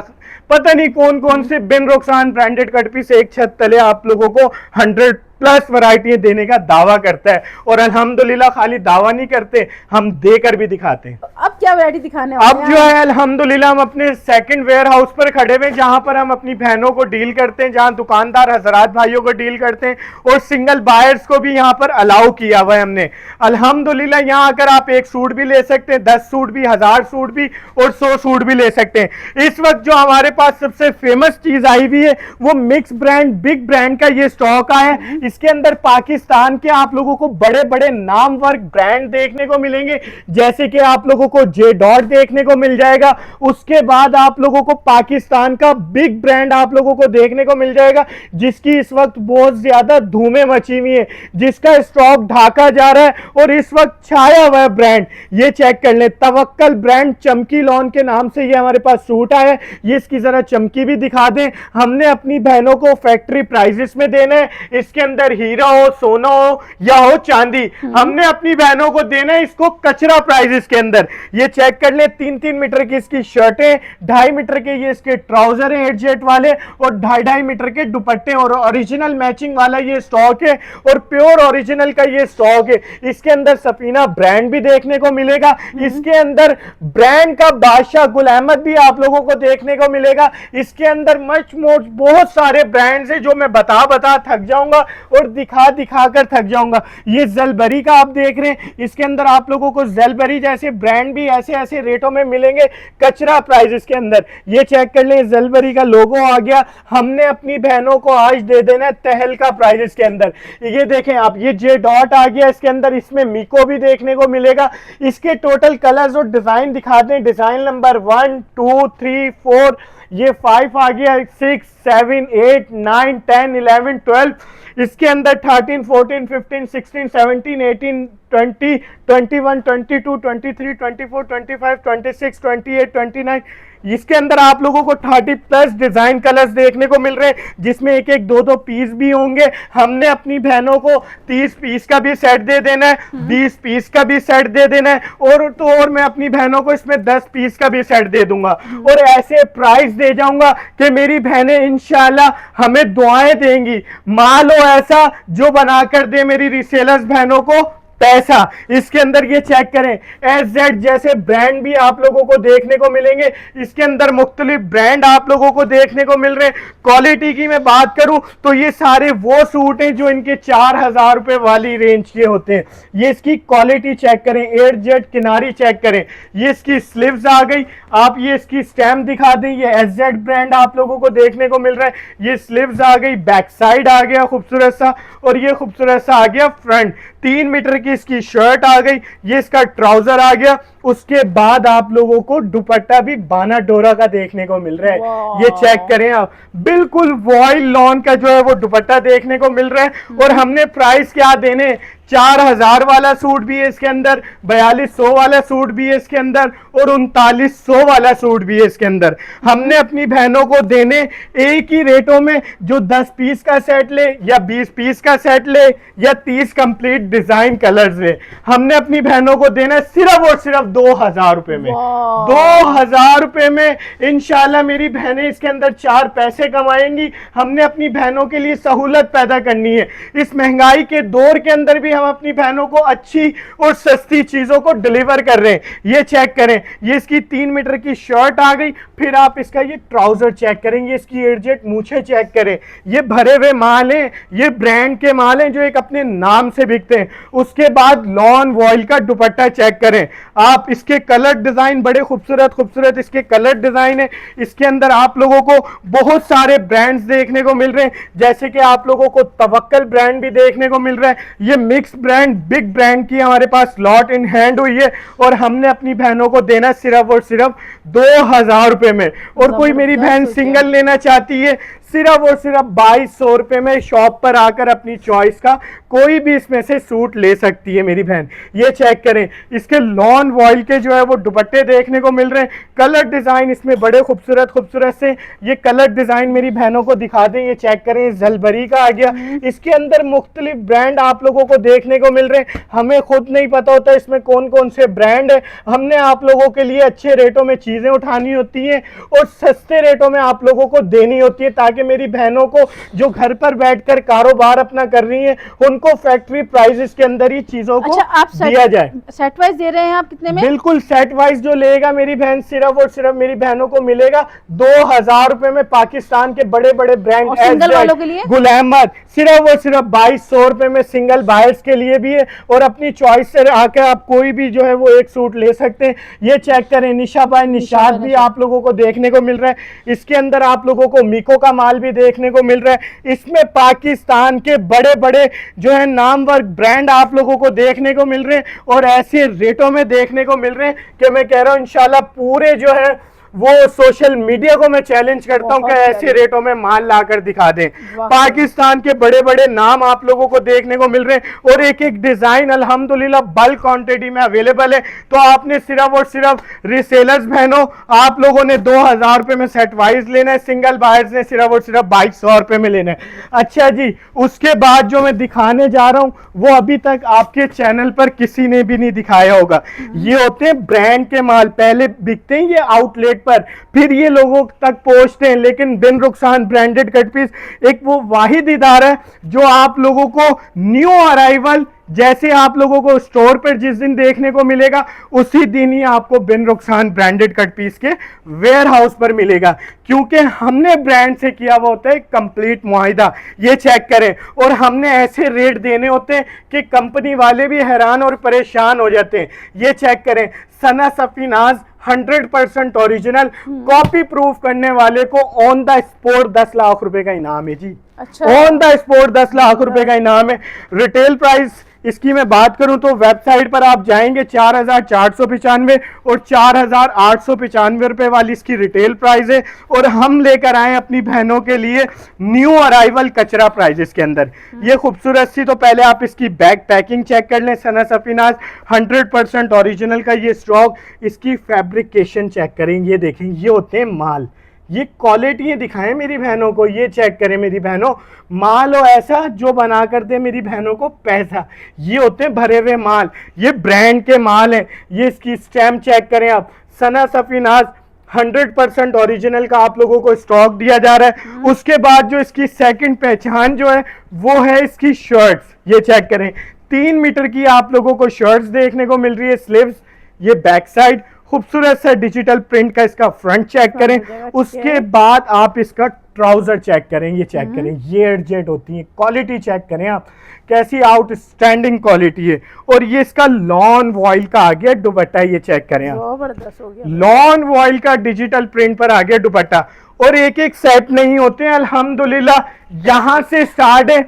पता नहीं कौन कौन से बिन रुखसान ब्रांडेड कट पीस एक छत तले आप लोगों को 100+ वैरायटी देने का दावा करता है। और अल्हम्दुलिल्लाह खाली दावा नहीं करते, हम देकर भी दिखाते हैं। अब क्या वैरायटी दिखाने अब जो है अल्हम्दुलिल्लाह हम अपने सेकंड वेयर हाउस पर खड़े हुए, जहां पर हम अपनी बहनों को डील करते हैं, जहां दुकानदार हजरात भाइयों को डील करते हैं, और सिंगल बायर्स को भी यहां पर अलाउ किया हुआ है हमने। अल्हम्दुलिल्लाह यहां आकर आप 1 सूट भी ले सकते हैं, 10 सूट भी, 1000 सूट भी, और 100 सूट भी ले सकते हैं। इस वक्त जो हमारे पास सबसे फेमस चीज आई हुई है वो मिक्स ब्रांड, बिग ब्रांड का ये स्टॉक आया है। इसके अंदर पाकिस्तान के आप लोगों को बड़े बड़े नामवर ब्रांड देखने को मिलेंगे, जैसे कि आप लोगों को जे डॉट देखने को मिल जाएगा। उसके बाद आप लोगों को पाकिस्तान का बिग ब्रांड आप लोगों को देखने को मिल जाएगा, जिसकी इस वक्त बहुत ज्यादा धूमें मची हुई है, जिसका स्टॉक ढाका जा रहा है और इस वक्त छाया हुआ है ब्रांड। ये चेक कर ले, तवक्कल ब्रांड चमकी लॉन के नाम से ये हमारे पास सूट आया है। ये इसकी जरा चमकी भी दिखा दें। हमने अपनी बहनों को फैक्ट्री प्राइसेस में देना है, इसके अंदर हीरा हो, सोना हो या हो चांदी, हमने अपनी बहनों को देना है इसको कचरा प्राइसेस के अंदर। ये चेक कर ले, 3-3 मीटर की इसकी शर्टें, 2.5 मीटर के ये इसके ट्राउजर हैं हेडजेट वाले, और 2.5 मीटर के दुपट्टे, और ओरिजिनल मैचिंग वाला ये स्टॉक है, और प्योर ओरिजिनल का ये स्टॉक है। इसके अंदर सफीना ब्रांड भी देखने को मिलेगा, इसके अंदर ब्रांड का बादशाह गुल अहमद भी आप लोगों को देखने को मिलेगा। इसके अंदर मच मोच बहुत सारे ब्रांड्स हैं जो मैं बता थक जाऊंगा, और दिखा दिखा कर थक जाऊंगा। ये ज़लबरी का आप देख रहे हैं, इसके अंदर आप लोगों को ज़लबरी जैसे ब्रांड भी ऐसे ऐसे रेटों में मिलेंगे, कचरा प्राइस के अंदर। ये चेक कर लें, ज़लबरी का लोगो आ गया। हमने अपनी बहनों को आज दे देना है तहलका प्राइस के अंदर। ये देखें आप, ये जे डॉट आ गया इसके अंदर, इसमें मीको भी देखने को मिलेगा। इसके टोटल कलर्स और डिजाइन दिखा दें। डिजाइन नंबर 1 2 3 4, ये 5 आ गया, 6 7 8 9 10 11 12, इसके अंदर 13 14 15 16 17 18 20 21 22 23 24 25 26 28 29, इसके अंदर आप लोगों को 30+ डिजाइन कलर्स देखने को मिल रहे हैं, जिसमें एक एक दो दो पीस भी होंगे। हमने अपनी बहनों को 30 पीस का भी सेट दे देना है, 20 पीस का भी सेट दे देना है, और मैं अपनी बहनों को इसमें 10 पीस का भी सेट दे दूंगा, और ऐसे प्राइस दे जाऊंगा कि मेरी बहनें इंशाल्लाह हमें दुआएं देंगी। माल हो ऐसा जो बनाकर दे मेरी रीसेलर्स बहनों को पैसा। इसके अंदर ये चेक करें, SZ जैसे ब्रांड भी आप लोगों को देखने को मिलेंगे। इसके अंदर मुख्तलिफ ब्रांड आप लोगों को देखने को मिल रहे हैं। क्वालिटी की मैं बात करूं तो ये सारे वो सूट हैं जो इनके 4000 रुपए वाली रेंज के होते हैं। ये इसकी क्वालिटी चेक करें, 8Z किनारी चेक करें, ये इसकी स्लीव्स आ गई। आप ये इसकी स्टैम्प दिखा दें, ये SZ ब्रांड आप लोगों को देखने को मिल रहा है। ये स्लीव्स आ गई, बैक साइड आ गया खूबसूरत सा, और ये खूबसूरत सा आ गया फ्रंट। 3 मीटर की इसकी शर्ट आ गई, ये इसका ट्राउजर आ गया। उसके बाद आप लोगों को दुपट्टा भी बाना डोरा का देखने को मिल रहा है। ये चेक करें आप, बिल्कुल वॉइल लॉन का जो है वो दुपट्टा देखने को मिल रहा है। और हमने प्राइस क्या देने, 4000 वाला सूट भी है इसके अंदर, 4200 वाला सूट भी है इसके अंदर, और 3900 वाला सूट भी है इसके अंदर। हमने अपनी बहनों को देने एक ही रेटों में, जो 10 पीस का सेट ले या 20 पीस का सेट ले या 30 कंप्लीट डिजाइन कलर्स ले, हमने अपनी बहनों को देना सिर्फ और सिर्फ 2000 रुपए में। 2000 रुपए में इंशाल्लाह मेरी बहनें इसके अंदर 4 पैसे कमाएंगी। हमने अपनी बहनों के लिए सहूलत पैदा करनी है। इस महंगाई के दौर के अंदर भी हम अपनी बहनों को अच्छी और सस्ती चीजों को डिलीवर कर रहे हैं। ये चेक करें, ये इसकी 3 मीटर की शर्ट आ गई। फिर आप इसका ये ट्राउजर चेक करेंगे, इसकी एडजेट मूछे चेक करें। ये भरे हुए माल हैं, ये ब्रांड के माल हैं जो एक अपने नाम से बिकते हैं। उसके बाद लॉन वॉइल का दुपट्टा चेक करें आप, इसके कलर डिजाइन बड़े खूबसूरत खूबसूरत इसके कलर डिजाइन है। इसके अंदर आप लोगों को बहुत सारे ब्रांड्स देखने को मिल रहे हैं, जैसे कि आप लोगों को तवक्कल ब्रांड भी देखने को मिल रहा है। ये मिक्स ब्रांड, बिग ब्रांड की हमारे पास लॉट इन हैंड हुई है, और हमने अपनी बहनों को देना सिर्फ और सिर्फ 2000 रुपए में। और कोई मेरी बहन सिंगल लेना चाहती है, सिर्फ और सिर्फ 2200 रुपए में शॉप पर आकर अपनी चॉइस का कोई भी इसमें से सूट ले सकती है मेरी बहन। ये चेक करें, इसके लॉन वॉइल के जो है वो दुपट्टे देखने को मिल रहे हैं। कलर डिजाइन इसमें बड़े खूबसूरत खूबसूरत से, ये कलर डिजाइन मेरी बहनों को दिखा दें। ये चेक करें, ज़लबरी का आ गया। इसके अंदर मुख्तलिफ ब्रांड आप लोगों को देखने को मिल रहे हैं। हमें खुद नहीं पता होता इसमें कौन कौन से ब्रांड है। हमने आप लोगों के लिए अच्छे रेटों में चीजें उठानी होती हैं और सस्ते रेटों में आप लोगों को देनी होती है, ताकि मेरी बहनों को जो घर पर बैठकर कारोबार अपना कर रही हैं, उनको फैक्ट्री प्राइसेस के अंदर ही चीजों को आप दिया जाए। सेट वाइज दे रहे हैं आप कितने में? बिल्कुल सेट वाइज जो लेगा मेरी बहन, सिर्फ और सिर्फ मेरी बहनों को मिलेगा 2000 रुपए में। पाकिस्तान के बड़े बड़े ब्रांड, सिंगल वालों के लिए गुल अहमद, सिर्फ और सिर्फ 2200 रुपए में सिंगल बायर्स के लिए भी है। और अपनी चॉइस से आकर आप कोई भी जो है वो एक सूट ले सकते हैं। ये चेक करें, निशा बाय निशाद भी आप लोगों को देखने को मिल रहा है। इसके अंदर आप लोगों को मीको का माल भी देखने को मिल रहा है। इसमें पाकिस्तान के बड़े बड़े जो है नामवर ब्रांड आप लोगों को देखने को मिल रहे हैं, और ऐसे रेटों में देखने को मिल रहे हैं कि मैं कह रहा हूं इंशाल्लाह पूरे जो है वो सोशल मीडिया को मैं चैलेंज करता हूं कि ऐसे रेटों में माल लाकर दिखा दें। पाकिस्तान के बड़े बड़े नाम आप लोगों को देखने को मिल रहे हैं, और एक एक डिजाइन अल्हम्दुलिल्लाह बल्क क्वांटिटी में अवेलेबल है। तो आपने सिर्फ और सिर्फ रिसेलर्स बहनों, आप लोगों ने 2000 रुपए में सेट वाइज लेना है, सिंगल बायर्स ने सिर्फ और सिर्फ 2200 रुपए में लेना है। अच्छा जी, उसके बाद जो मैं दिखाने जा रहा हूं वो अभी तक आपके चैनल पर किसी ने भी नहीं दिखाया होगा। ये होते हैं ब्रांड के माल, पहले बिकते हैं ये आउटलेट पर, फिर ये लोगों तक पहुंचते हैं। लेकिन बिन रुखसान ब्रांडेड कट पीस एक वो वाहिद इदारा है जो आप लोगों को न्यू अराइवल जैसे आप लोगों को स्टोर पर जिस दिन देखने को मिलेगा उसी दिन ही आपको बिन रुखसान ब्रांडेड कट पीस के वेयर हाउस पर मिलेगा, क्योंकि हमने ब्रांड से किया हुआ होता है कंप्लीट मुआहिदा। ये चेक करें, और हमने ऐसे रेट देने होते हैं कि कंपनी वाले भी हैरान और परेशान हो जाते हैं। ये चेक करें, सना सफीनाज 100% ओरिजिनल कॉपी प्रूफ करने वाले को ऑन द स्पॉट 10 लाख रुपए का इनाम है जी। अच्छा, ऑन द स्पॉट 10 लाख रुपए का इनाम है। रिटेल प्राइस इसकी मैं बात करूं तो वेबसाइट पर आप जाएंगे 4,495 और 4,895 रुपए वाली इसकी रिटेल प्राइस है। और हम लेकर आए अपनी बहनों के लिए न्यू अराइवल कचरा प्राइजेस के अंदर ये खूबसूरत सी। तो पहले आप इसकी बैग पैकिंग चेक कर लें, सना सफीनाज 100% ओरिजिनल का ये स्टॉक। इसकी फैब्रिकेशन चेक करें, ये देखें, ये होते हैं माल, ये क्वालिटी दिखाएं मेरी बहनों को। ये चेक करें मेरी बहनों, माल हो ऐसा जो बना कर दे मेरी बहनों को पैसा। ये होते हैं भरे हुए माल, ये ब्रांड के माल हैं। ये इसकी स्टैम्प चेक करें आप, सना सफीनाज 100% ओरिजिनल का आप लोगों को स्टॉक दिया जा रहा है। उसके बाद जो इसकी सेकंड पहचान जो है वो है इसकी शर्ट्स। ये चेक करें, 3 मीटर की आप लोगों को शर्ट्स देखने को मिल रही है, स्लीव्स, ये बैक साइड, खूबसूरत सा डिजिटल प्रिंट का इसका फ्रंट चेक करें। उसके बाद आप इसका ट्राउजर चेक करें, ये चेक करें, ये एडजेट होती है, क्वालिटी चेक करें आप, कैसी आउटस्टैंडिंग क्वालिटी है। और ये इसका लॉन वॉइल का आ गया दुपट्टा, ये चेक करें आप, जबरदस्त हो गया। लॉन वॉइल का डिजिटल प्रिंट पर आ गया दुपट्टा। और एक एक सेट नहीं होते हैं अल्हम्दुलिल्लाह, यहां से स्टार्ट है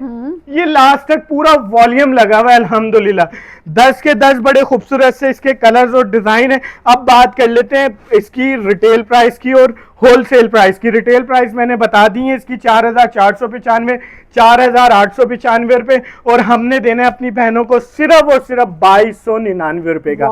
ये लास्ट तक पूरा वॉल्यूम लगा हुआ है अल्हम्दुलिल्लाह। 10 के 10 बड़े खूबसूरत से इसके कलर्स और डिजाइन है। अब बात कर लेते हैं इसकी रिटेल प्राइस की और होलसेल प्राइस की। रिटेल प्राइस मैंने बता दी है इसकी 4,495, 4,895 रुपए, और हमने देना है अपनी बहनों को सिर्फ और सिर्फ 2,299 रुपए का।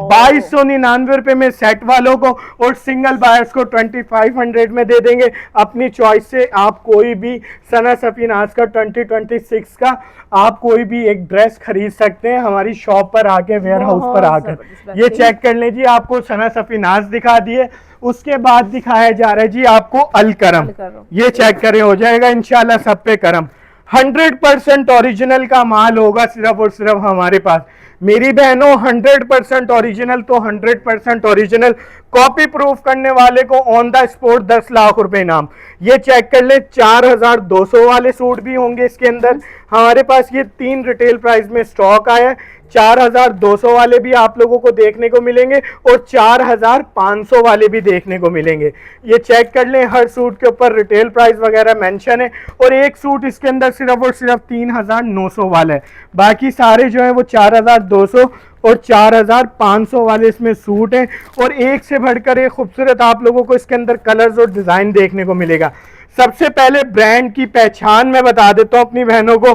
2,299 रुपए में सेट वालों को और सिंगल बायर्स को 2,500 में दे देंगे। अपनी चॉइस से आप कोई भी सना सफीनाज का 2026 का आप कोई भी एक ड्रेस खरीद सकते हैं हमारी शॉप पर आके, वेयर हाउस पर आकर। ये चेक कर लें जी, आपको सना सफीनाज दिखा दिए, उसके बाद दिखाया जा रहा है जी आपको अलकरम। ये चेक करें, हो जाएगा इंशाल्लाह सब पे करम। 100% ओरिजिनल का माल होगा सिर्फ और सिर्फ हमारे पास। मेरी बहनों 100% ओरिजिनल तो 100% ओरिजिनल कॉपी प्रूफ करने वाले को ऑन द स्पॉट 10 लाख रुपए इनाम। ये चेक कर ले, 4,200 वाले सूट भी होंगे इसके अंदर। हमारे पास ये 3 रिटेल प्राइस में स्टॉक आया है। 4,200 वाले भी आप लोगों को देखने को मिलेंगे और 4,500 वाले भी देखने को मिलेंगे। ये चेक कर लें, हर सूट के ऊपर रिटेल प्राइस वगैरह मेंशन है। और एक सूट इसके अंदर सिर्फ और सिर्फ 3,900 वाला है, बाकी सारे जो है वो 4,200 और 4,500 वाले इसमें सूट हैं। और एक से बढ़कर एक खूबसूरत आप लोगों को इसके अंदर कलर्स और डिजाइन देखने को मिलेगा। सबसे पहले ब्रांड की पहचान मैं बता देता हूं अपनी बहनों को।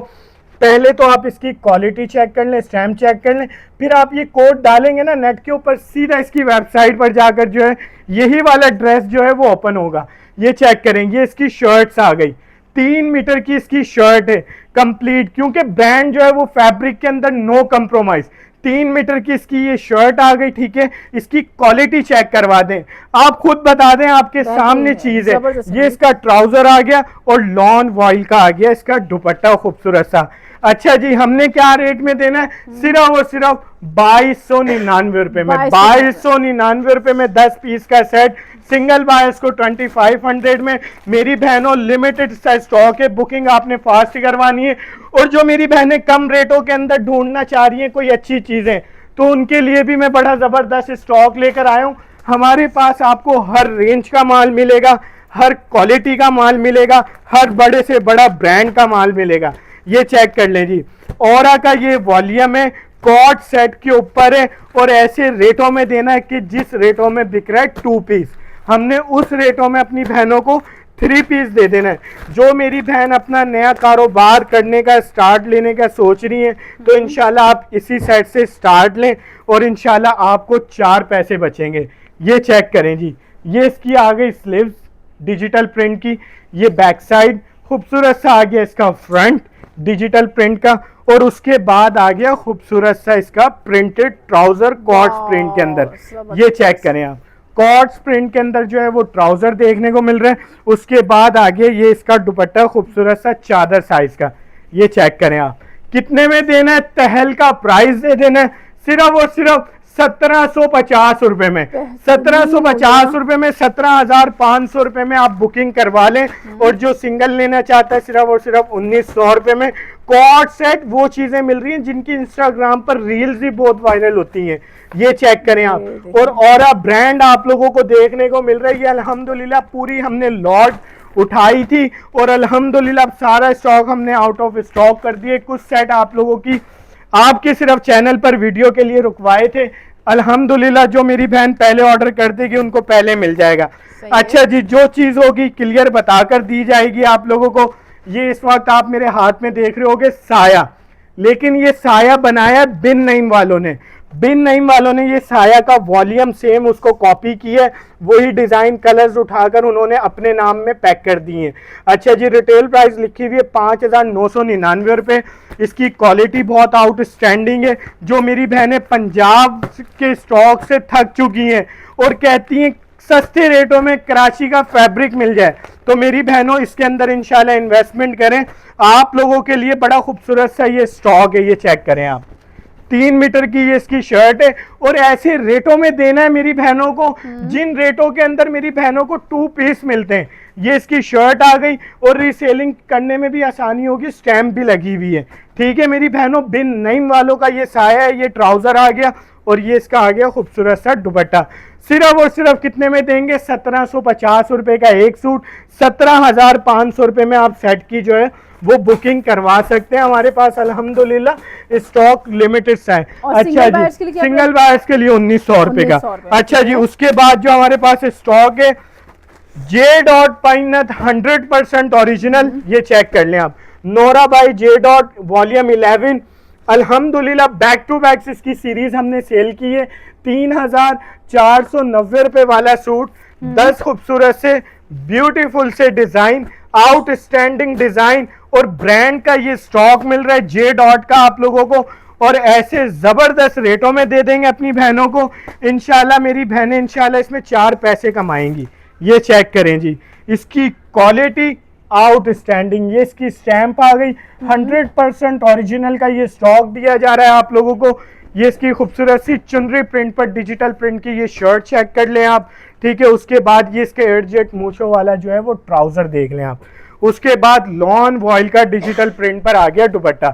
पहले तो आप इसकी क्वालिटी चेक कर लें, स्टैम्प चेक कर लें, फिर आप ये कोड डालेंगे ना नेट के ऊपर, सीधा इसकी वेबसाइट पर जाकर जो है यही वाला ड्रेस जो है वो ओपन होगा। ये चेक करेंगे, इसकी शर्ट्स आ गई, 3 मीटर की इसकी शर्ट है कंप्लीट, क्योंकि ब्रांड जो है वो फैब्रिक के अंदर नो कंप्रोमाइज। 3 मीटर की इसकी ये शर्ट आ गई, ठीक है। इसकी क्वालिटी चेक करवा दें, आप खुद बता दें, आपके सामने चीज है। ये इसका ट्राउजर आ गया और लॉन वॉइल का आ गया इसका दुपट्टा खूबसूरत सा। अच्छा जी, हमने क्या रेट में देना है? सिर्फ और सिर्फ 2,299 रुपए में। 2,299 रुपए में 10 पीस का सेट, सिंगल बायर्स को 2,500 में। मेरी बहनों लिमिटेड स्टॉक है, बुकिंग आपने फास्ट करवानी है। और जो मेरी बहनें कम रेटों के अंदर ढूंढना चाह रही हैं कोई अच्छी चीजें, तो उनके लिए भी मैं बड़ा जबरदस्त स्टॉक लेकर आया हूं। हमारे पास आपको हर रेंज का माल मिलेगा, हर क्वालिटी का माल मिलेगा, हर बड़े से बड़ा ब्रांड का माल मिलेगा। ये चेक कर लें जी, औरा का ये वॉल्यूम है, कॉट सेट के ऊपर है, और ऐसे रेटों में देना है कि जिस रेटों में बिक रहा है 2 पीस, हमने उस रेटों में अपनी बहनों को 3 पीस दे देना है। जो मेरी बहन अपना नया कारोबार करने का स्टार्ट लेने का सोच रही है, तो इंशाल्लाह आप इसी सेट से स्टार्ट लें और इंशाल्लाह आपको 4 पैसे बचेंगे। ये चेक करें जी, ये इसकी आ गई स्लीव्स डिजिटल प्रिंट की, ये बैक साइड खूबसूरत सा आ गया इसका फ्रंट डिजिटल प्रिंट का, और उसके बाद आ गया खूबसूरत सा इसका प्रिंटेड ट्राउजर कॉर्ड्स प्रिंट के अंदर। ये चेक करें आप, कॉर्ड्स प्रिंट के अंदर जो है वो ट्राउजर देखने को मिल रहा है। उसके बाद आगे ये इसका दुपट्टा खूबसूरत सा चादर साइज का, ये चेक करें आप, कितने में देना है, तहल का प्राइस दे देना है सिर्फ और सिर्फ 1750 रुपए में। 1750 रुपए में 17,500 रुपए में आप बुकिंग करवा लें। और जो सिंगल लेना चाहता है सिर्फ और सिर्फ 1900 रुपए में। कॉर्ड सेट वो चीजें मिल रही हैं जिनकी इंस्टाग्राम पर रील्स भी बहुत वायरल होती हैं, ये चेक करें आप। और ऑरा ब्रांड आप लोगों को देखने को मिल रही है। अल्हम्दुलिल्लाह पूरी हमने लॉट उठाई थी और अल्हम्दुलिल्लाह सारा स्टॉक हमने आउट ऑफ स्टॉक कर दिए। कुछ सेट आप लोगों की आपके सिर्फ चैनल पर वीडियो के लिए रुकवाए थे, अल्हम्दुलिल्लाह जो मेरी बहन पहले ऑर्डर कर देगी उनको पहले मिल जाएगा। अच्छा जी, जो चीज होगी क्लियर बताकर दी जाएगी आप लोगों को। ये इस वक्त आप मेरे हाथ में देख रहे होगे साया, लेकिन ये साया बनाया बिन नईम वालों ने। बिन नईम वालों ने ये साया का वॉल्यूम सेम उसको कॉपी की है, वही डिजाइन कलर्स उठाकर उन्होंने अपने नाम में पैक कर दिए हैं। अच्छा जी, रिटेल प्राइस लिखी हुई है 5,999 रुपए। इसकी क्वालिटी बहुत आउटस्टैंडिंग है। जो मेरी बहनें पंजाब के स्टॉक से थक चुकी हैं और कहती हैं सस्ते रेटों में कराची का फैब्रिक मिल जाए, तो मेरी बहनों इसके अंदर इंशाल्लाह इन्वेस्टमेंट करें। आप लोगों के लिए बड़ा खूबसूरत सा ये स्टॉक है, ये चेक करें आप। 3 मीटर की ये इसकी शर्ट है और ऐसे रेटों में देना है मेरी बहनों को जिन रेटों के अंदर मेरी बहनों को 2 पीस मिलते हैं। ये इसकी शर्ट आ गई और रीसेलिंग करने में भी आसानी होगी, स्टैम्प भी लगी हुई है। ठीक है मेरी बहनों, बिन नईम वालों का ये साया है, ये ट्राउजर आ गया और ये इसका आ गया खूबसूरत सा दुपट्टा। सिर्फ और सिर्फ कितने में देंगे, 1750 रुपए का एक सूट। 17,500 रुपए में आप सेट की जो है वो बुकिंग करवा सकते हैं। हमारे पास अल्हम्दुलिल्लाह स्टॉक लिमिटेड सा है। अच्छा जी, सिंगल बायर्स के लिए 1900 रुपए का। अच्छा जी, उसके बाद जो हमारे पास स्टॉक है जे डॉट पाइनत 100% ओरिजिनल, ये चेक कर लें आप। Nora by J dot volume 11। अल्हम्दुलिल्लाह बैक टू बैक इसकी सीरीज हमने सेल की है। 3,490 रुपए वाला सूट, 10 खूबसूरत से ब्यूटीफुल से डिजाइन, आउटस्टैंडिंग डिजाइन और ब्रांड का ये स्टॉक मिल रहा है जे डॉट का आप लोगों को। और ऐसे जबरदस्त रेटों में दे देंगे अपनी बहनों को। इंशाल्लाह मेरी बहनें इंशाल्लाह इसमें 4 पैसे कमाएंगी। ये चेक करें जी, इसकी क्वालिटी आउटस्टैंडिंग, ये इसकी स्टैंप आ गई। 100% ओरिजिनल का ये स्टॉक दिया जा रहा है आप लोगों को। ये इसकी खूबसूरत सी चुनरी प्रिंट पर डिजिटल प्रिंट की ये शर्ट चेक कर लें आप। ठीक है, उसके बाद ये इसके एडजेट मूछों वाला जो है वो ट्राउजर देख लें आप। उसके बाद लॉन वॉइल का डिजिटल प्रिंट पर आ गया दुपट्टा।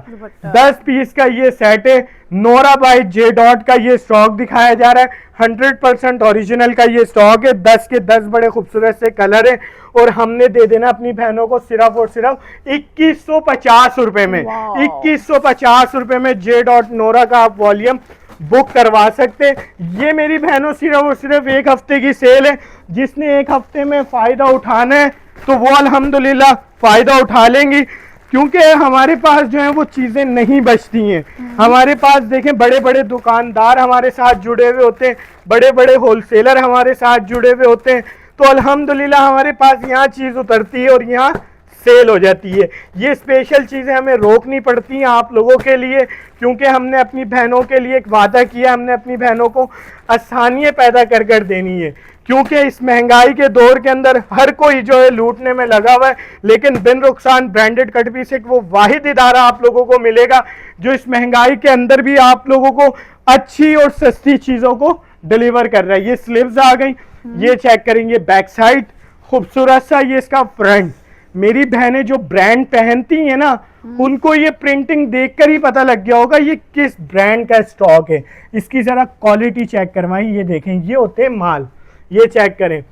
10 पीस का ये सेट है। नोरा बाई जे डॉट का ये स्टॉक दिखाया जा रहा है। 100% ओरिजिनल का ये स्टॉक है। 10 के 10 बड़े खूबसूरत से कलर है और हमने दे देना अपनी बहनों को सिर्फ और सिर्फ 2150 रुपए में। 2150 रुपए में जे डॉट नोरा का आप वॉल्यूम बुक करवा सकते। ये मेरी बहनों सिर्फ और सिर्फ 1 हफ्ते की सेल है। जिसने 1 हफ्ते में फायदा उठाना है तो वो अल्हम्दुलिल्लाह फायदा उठा लेंगी, क्योंकि हमारे पास जो है वो चीजें नहीं बचती हैं। हमारे पास देखें बड़े बड़े दुकानदार हमारे साथ जुड़े हुए होते हैं, बड़े बड़े होलसेलर हमारे साथ जुड़े हुए होते हैं, तो अल्हम्दुलिल्लाह हमारे पास यहाँ चीज उतरती है और यहाँ सेल हो जाती है। ये स्पेशल चीजें हमें रोकनी पड़ती हैं आप लोगों के लिए, क्योंकि हमने अपनी बहनों के लिए एक वादा किया, हमने अपनी बहनों को आसानियां पैदा कर कर देनी है। क्योंकि इस महंगाई के दौर के अंदर हर कोई जो है लूटने में लगा हुआ है, लेकिन बिन रुखसान ब्रांडेड कट पीस एक वो वाहिद इदारा आप लोगों को मिलेगा जो इस महंगाई के अंदर भी आप लोगों को अच्छी और सस्ती चीजों को डिलीवर कर रहा है। ये स्लीव्स आ गई, ये चेक करेंगे बैक साइड खूबसूरत सा, ये इसका फ्रंट। मेरी बहनें जो ब्रांड पहनती हैं ना, उनको ये प्रिंटिंग देखकर ही पता लग गया होगा ये किस ब्रांड का स्टॉक है। इसकी जरा क्वालिटी चेक करवाएं, ये देखें, ये होते हैं माल। ये चेक करें,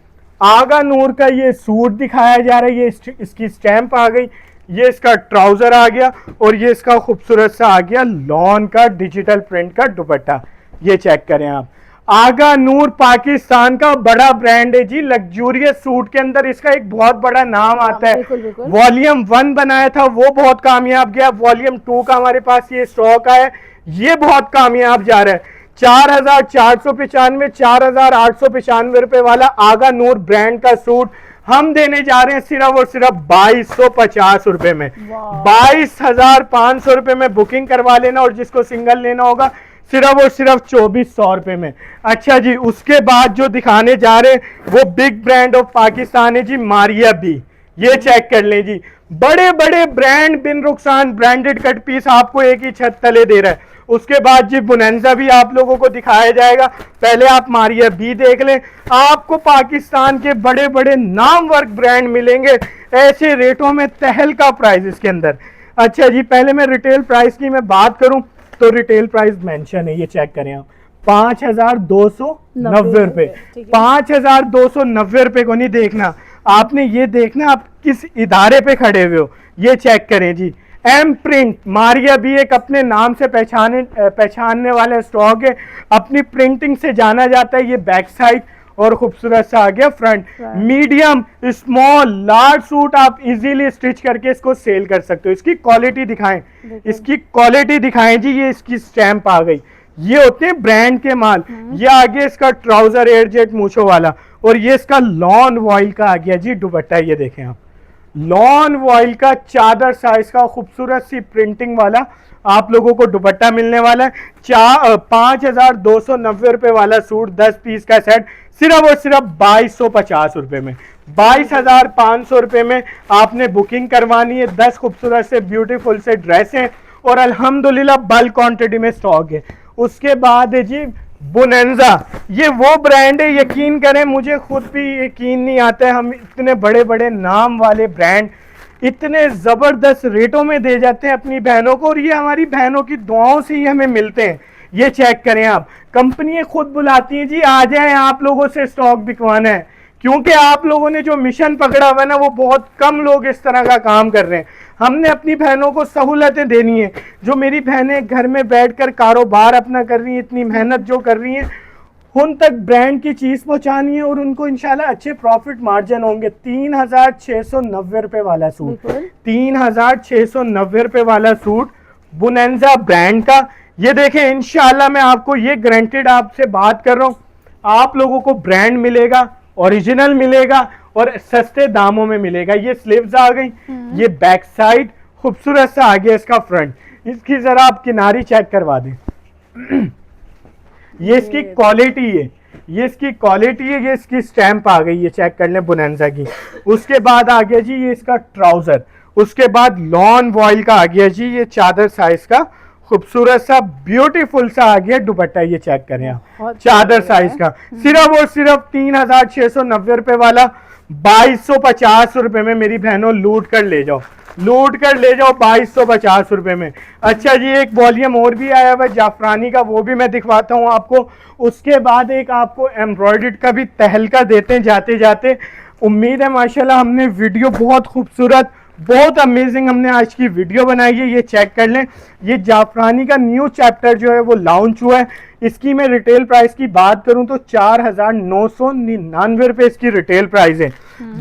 आगा नूर का ये सूट दिखाया जा रहा है, ये इसकी स्टैंप आ गई, ये इसका ट्राउजर आ गया और ये इसका खूबसूरत सा आ गया लॉन का डिजिटल प्रिंट का दुपट्टा। ये चेक करें आप। आगा नूर पाकिस्तान का बड़ा ब्रांड है जी, लग्जूरियस सूट के अंदर इसका एक बहुत बड़ा नाम आता है। वॉल्यूम 1 बनाया था वो बहुत कामयाब गया, वॉल्यूम 2 का हमारे पास ये स्टॉक आया, ये बहुत कामयाब जा रहा है। 4,495 4,895 रुपए वाला आगा नूर ब्रांड का सूट हम देने जा रहे हैं सिर्फ और सिर्फ 2250 रुपए में। 22,500 रुपए में बुकिंग करवा लेना और जिसको सिंगल लेना होगा सिर्फ और सिर्फ 2400 रुपए में। अच्छा जी, उसके बाद जो दिखाने जा रहे हैं वो बिग ब्रांड ऑफ पाकिस्तान है जी, मारिया बी। ये चेक कर लें जी, बड़े बड़े ब्रांड बिन रुखसान ब्रांडेड कट पीस आपको एक ही छत तले दे रहा है। उसके बाद जी बोनांजा भी आप लोगों को दिखाया जाएगा। पहले आप मारिया बी देख लें, आपको पाकिस्तान के बड़े बड़े नामवर ब्रांड मिलेंगे ऐसे रेटों में, तहलका प्राइस इसके अंदर। अच्छा जी, पहले मैं रिटेल प्राइस की मैं बात करूं तो रिटेल प्राइस मेंशन है, ये चेक करें आप, 5,290 रुपए। 5,290 रुपए को नहीं देखना आपने, ये देखना आप किस इदारे पे खड़े हुए हो। ये चेक करें जी, एम प्रिंट मारिया भी एक अपने नाम से पहचानने वाला स्टॉक है, अपनी प्रिंटिंग से जाना जाता है। ये बैक साइड और खूबसूरत सा आ गया front. Medium, small, large suit आप इजीली स्टिच करके इसको सेल कर सकते हो। इसकी क्वालिटी दिखाएं, इसकी क्वालिटी दिखाएं जी, ये इसकी स्टैंप आ गई। ये होते हैं ब्रांड के माल। ये आगे इसका ट्राउजर एयर जेट मूछो वाला, और ये इसका लॉन वॉइल का आ गया जी दुपट्टा। ये देखें आप, लॉन वॉइल का चादर साइज का खूबसूरत सी प्रिंटिंग वाला आप लोगों को दुपट्टा मिलने वाला है। 5,290 रुपए वाला सूट 10 पीस का सेट सिर्फ और सिर्फ 2,250 रुपए में, 22,500 रुपए में आपने बुकिंग करवानी है। 10 खूबसूरत से ब्यूटीफुल से ड्रेस हैं और अल्हम्दुलिल्लाह बल्क क्वांटिटी में स्टॉक है। उसके बाद है जी बोनांजा, ये वो ब्रांड है, यकीन करें मुझे खुद भी यकीन नहीं आता है, हम इतने बड़े बड़े नाम वाले ब्रांड इतने ज़बरदस्त रेटों में दे जाते हैं अपनी बहनों को, और ये हमारी बहनों की दुआओं से ही हमें मिलते हैं। ये चेक करें आप, कंपनियां खुद बुलाती हैं जी, आ जाएं आप लोगों से स्टॉक बिकवाना है, क्योंकि आप लोगों ने जो मिशन पकड़ा हुआ है ना, वो बहुत कम लोग इस तरह का काम कर रहे हैं। हमने अपनी बहनों को सहूलतें देनी है। जो मेरी बहनें घर में बैठकर कारोबार अपना कर रही हैं, इतनी मेहनत जो कर रही हैं, उन तक ब्रांड की चीज़ पहुंचानी है और उनको इंशाल्लाह अच्छे प्रॉफिट मार्जिन होंगे। 3,690 रुपए वाला सूट, 3,690 रुपए वाला सूट बोनांजा ब्रांड का। ये देखें, इंशाल्लाह मैं आपको ये गारंटेड आपसे बात कर रहा हूँ, आप लोगों को ब्रांड मिलेगा, ओरिजिनल मिलेगा और सस्ते दामों में मिलेगा। ये स्लीव्स आ गई, ये बैक साइड खूबसूरत सा आ गया इसका फ्रंट। इसकी जरा आप किनारी चेक करवा दें। ये इसकी क्वालिटी है, ये इसकी क्वालिटी है, ये इसकी स्टैंप आ गई, ये चेक कर लें बोनांजा की। उसके बाद आ गया जी ये इसका ट्राउजर, उसके बाद लॉन वॉइल का आ गया जी ये चादर साइज का खूबसूरत सा ब्यूटीफुल सा आ गया दुपट्टा। ये चेक करें आप, चादर साइज का सिर्फ और सिर्फ 3,690 रुपए वाला 2,250 रुपए में मेरी बहनों लूट कर ले जाओ, लूट कर ले जाओ 2,250 रुपए में। अच्छा जी, एक वॉल्यूम और भी आया हुआ जाफरानी का, वो भी मैं दिखवाता हूँ आपको। उसके बाद एक आपको एम्ब्रॉयडर्ड का भी तहलका देते हैं जाते जाते। उम्मीद है माशाल्लाह हमने वीडियो बहुत खूबसूरत, बहुत अमेजिंग हमने आज की वीडियो बनाई है। ये चेक कर लें, ये जाफरानी का न्यू चैप्टर जो है वो लॉन्च हुआ है। इसकी मैं रिटेल प्राइस की बात करूं तो 4,999 रुपए इसकी रिटेल प्राइस है।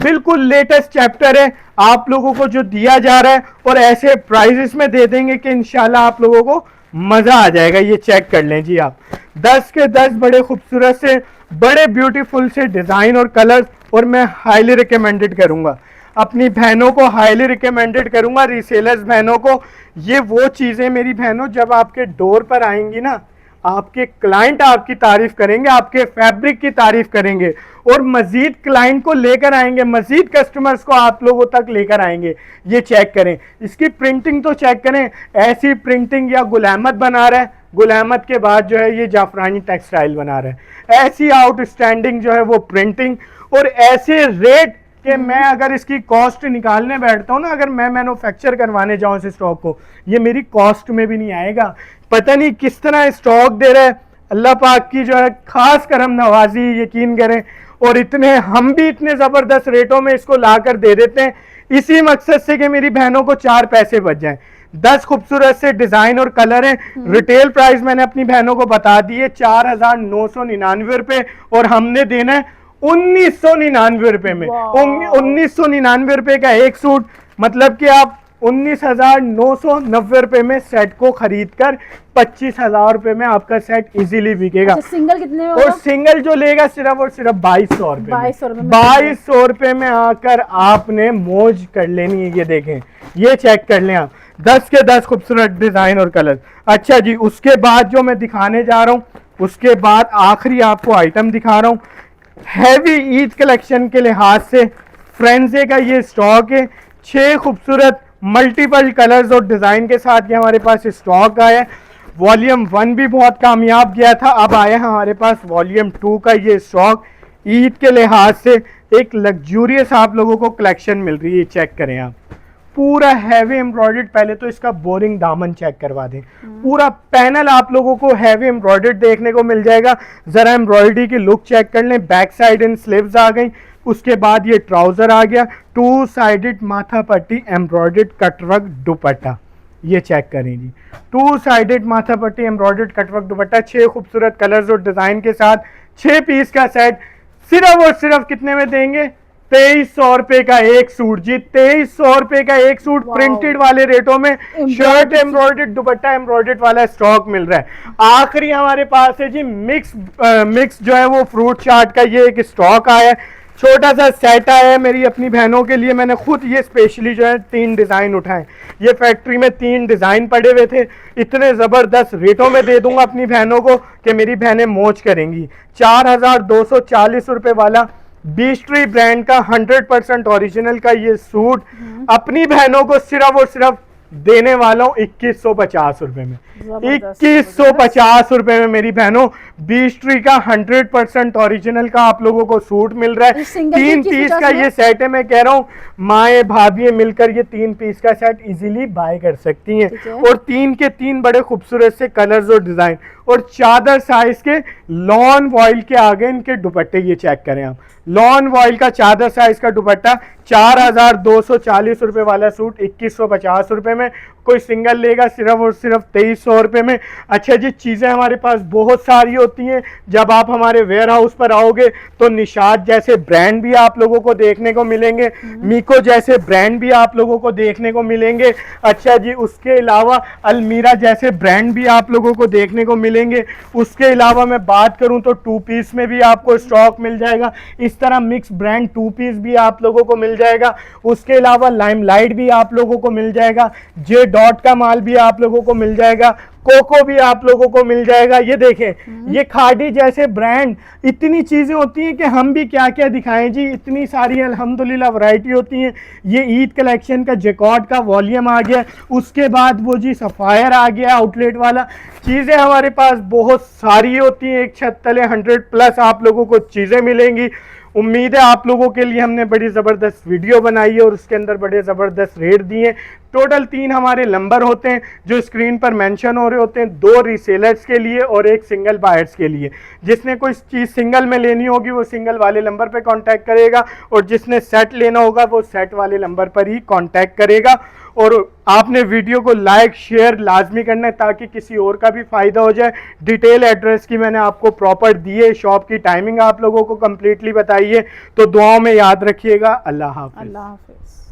बिल्कुल लेटेस्ट चैप्टर है, आप लोगों को जो दिया जा रहा है और ऐसे प्राइसेस में दे देंगे कि इंशाल्लाह आप लोगों को मजा आ जाएगा। ये चेक कर लें जी आप, 10 के 10 बड़े खूबसूरत से बड़े ब्यूटीफुल से डिजाइन और कलर्स, और मैं हाईली रिकमेंडेड करूंगा अपनी बहनों को, हाईली रिकमेंडेड करूंगा रीसेलर्स बहनों को। ये वो चीजें मेरी बहनों जब आपके डोर पर आएंगी ना, आपके क्लाइंट आपकी तारीफ करेंगे, आपके फैब्रिक की तारीफ करेंगे और मजीद क्लाइंट को लेकर आएंगे, मजीद कस्टमर्स को आप लोगों तक लेकर आएंगे। ये चेक करें, इसकी प्रिंटिंग तो चेक करें, ऐसी प्रिंटिंग या गुल अहमद बना रहा है, गुल अहमद के बाद जो है ये जाफरानी टेक्सटाइल बना रहा है, ऐसी आउटस्टैंडिंग जो है वो प्रिंटिंग और ऐसे रेट कि मैं अगर इसकी कॉस्ट निकालने बैठता हूँ ना, अगर मैं मैन्युफैक्चर करवाने जाऊँ इस स्टॉक को, ये मेरी कॉस्ट में भी नहीं आएगा। पता नहीं किस तरह स्टॉक दे रहा है, अल्लाह पाक की जो है खास करम नवाजी, यकीन करें। और इतने हम भी इतने ज़बरदस्त रेटों में इसको ला कर दे देते हैं, इसी मकसद से कि मेरी बहनों को 4 पैसे बच जाएं। 10 खूबसूरत से डिज़ाइन और कलर हैं। रिटेल प्राइस मैंने अपनी बहनों को बता दी है 4,999 रुपये, और हमने देना है 1,999 रुपए में। 1,999 रुपए का एक सूट, मतलब कि आप 19,990 रुपए में सेट को खरीद कर 25,000 रुपए में आपका सेट इजीली बिकेगा। अच्छा, सिंगल कितने में और होगा? सिंगल जो लेगा सिर्फ और सिर्फ 2,200 रुपए, 2,200 रुपए में आकर आपने मौज कर लेनी है। ये देखें, ये चेक कर लें आप, 10 के 10 खूबसूरत डिजाइन और कलर। अच्छा जी, उसके बाद जो मैं दिखाने जा रहा हूँ, उसके बाद आखिरी आपको आइटम दिखा रहा हूँ, हैवी ईद कलेक्शन के लिहाज से फ्रेंजे का ये स्टॉक है। 6 खूबसूरत मल्टीपल कलर्स और डिज़ाइन के साथ ये हमारे पास स्टॉक आया है। वॉल्यूम 1 भी बहुत कामयाब गया था, अब आया है हमारे पास वॉल्यूम 2 का ये स्टॉक। ईद के लिहाज से एक लग्जूरियस आप लोगों को कलेक्शन मिल रही है। चेक करें आप, पूरा हैवी एम्ब्रॉयडर्ड, पहले तो इसका बोरिंग दामन चेक करवा दें, पूरा पैनल आप लोगों को हैवी एम्ब्रॉयडर्ड देखने को मिल जाएगा। जरा एम्ब्रॉयडरी की लुक चेक कर लें, बैक साइड इन स्लीव्स आ गई, उसके बाद ये ट्राउजर आ गया, 2 साइडेड माथा पट्टी एम्ब्रॉयडर्ड कटवर्क दुपट्टा, ये चेक करें जी, 2 साइडेड माथा पट्टी एम्ब्रॉयडर्ड कटवर्क दुपट्टा, 6 खूबसूरत कलर्स और डिजाइन के साथ 6 पीस का सेट सिर्फ और सिर्फ कितने में देंगे? 2300 रुपए का एक सूट जी, 2300 रुपए का एक सूट प्रिंटेड वाले रेटों में शर्ट एम्ब्रॉयडर्ड दुपट्टा एम्ब्रॉयडर्ड वाला स्टॉक मिल रहा है। आखिरी हमारे पास है जी मिक्स जो है वो फ्रूट चाट का ये एक स्टॉक आया है, छोटा सा सेट आया है मेरी अपनी बहनों के लिए। मैंने खुद ये स्पेशली जो है 3 डिज़ाइन उठाए, ये फैक्ट्री में 3 डिज़ाइन पड़े हुए थे, इतने ज़बरदस्त रेटों में दे दूंगा अपनी बहनों को कि मेरी बहनें मौज करेंगी। 4240 रुपये वाला बीस्ट्री ब्रांड का 100% ओरिजिनल का ये सूट अपनी बहनों को सिर्फ और सिर्फ देने वाला हूँ 2150 रुपए में। 2150 रुपए में मेरी बहनों बीस्ट्री का 100% ओरिजिनल का आप लोगों को सूट मिल रहा है। 3 पीस का ये सेट है, मैं कह रहा हूँ माए भाभी मिलकर ये 3 पीस का सेट इजीली बाय कर सकती हैं। और 3 के 3 बड़े खूबसूरत से कलर्स और डिजाइन, और चादर साइज के लॉन वॉइल के आगे इनके दुपट्टे, ये चेक करें आप, लॉन वॉइल का चादर साइज का दुपट्टा, 4240 रुपए वाला सूट 2150 रुपए में। कोई सिंगल लेगा सिर्फ और सिर्फ 2300 रुपए में। अच्छा जी, चीज़ें हमारे पास बहुत सारी होती हैं। जब आप हमारे वेयर हाउस पर आओगे तो निशात जैसे ब्रांड भी आप लोगों को देखने को मिलेंगे, मीको जैसे ब्रांड भी आप लोगों को देखने को मिलेंगे। अच्छा जी, उसके अलावा अलमीरा जैसे ब्रांड भी आप लोगों को देखने को मिलेंगे। उसके अलावा मैं बात करूं तो 2 पीस में भी आपको स्टॉक मिल जाएगा, इस तरह मिक्स ब्रांड 2 पीस भी आप लोगों को मिल जाएगा। उसके अलावा लाइमलाइट भी आप लोगों को मिल जाएगा, जे डॉट का माल भी आप लोगों को मिल जाएगा, कोको भी आप लोगों को मिल जाएगा। ये देखें, ये खादी जैसे ब्रांड, इतनी चीजें होती हैं कि हम भी क्या क्या दिखाएं जी, इतनी सारी अल्हम्दुलिल्लाह वैरायटी होती हैं। ये ईद कलेक्शन का जैकॉट का वॉल्यूम आ गया, उसके बाद वो जी सफायर आ गया आउटलेट वाला। चीज़ें हमारे पास बहुत सारी होती हैं, एक छत तले 100+ आप लोगों को चीज़ें मिलेंगी। उम्मीद है आप लोगों के लिए हमने बड़ी ज़बरदस्त वीडियो बनाई है और उसके अंदर बड़े ज़बरदस्त रेट दिए। टोटल 3 हमारे नंबर होते हैं जो स्क्रीन पर मेंशन हो रहे होते हैं, 2 रीसेलर्स के लिए और 1 सिंगल बायर्स के लिए। जिसने कोई चीज़ सिंगल में लेनी होगी वो सिंगल वाले नंबर पर कांटेक्ट करेगा, और जिसने सेट लेना होगा वो सेट वाले नंबर पर ही कांटेक्ट करेगा। और आपने वीडियो को लाइक शेयर लाजमी करना है ताकि किसी और का भी फ़ायदा हो जाए। डिटेल एड्रेस की मैंने आपको प्रॉपर दी है, शॉप की टाइमिंग आप लोगों को कम्प्लीटली बताइए। तो दुआओं में याद रखिएगा। अल्लाह हाफ़िज़। अल्लाह हाफ़िज़।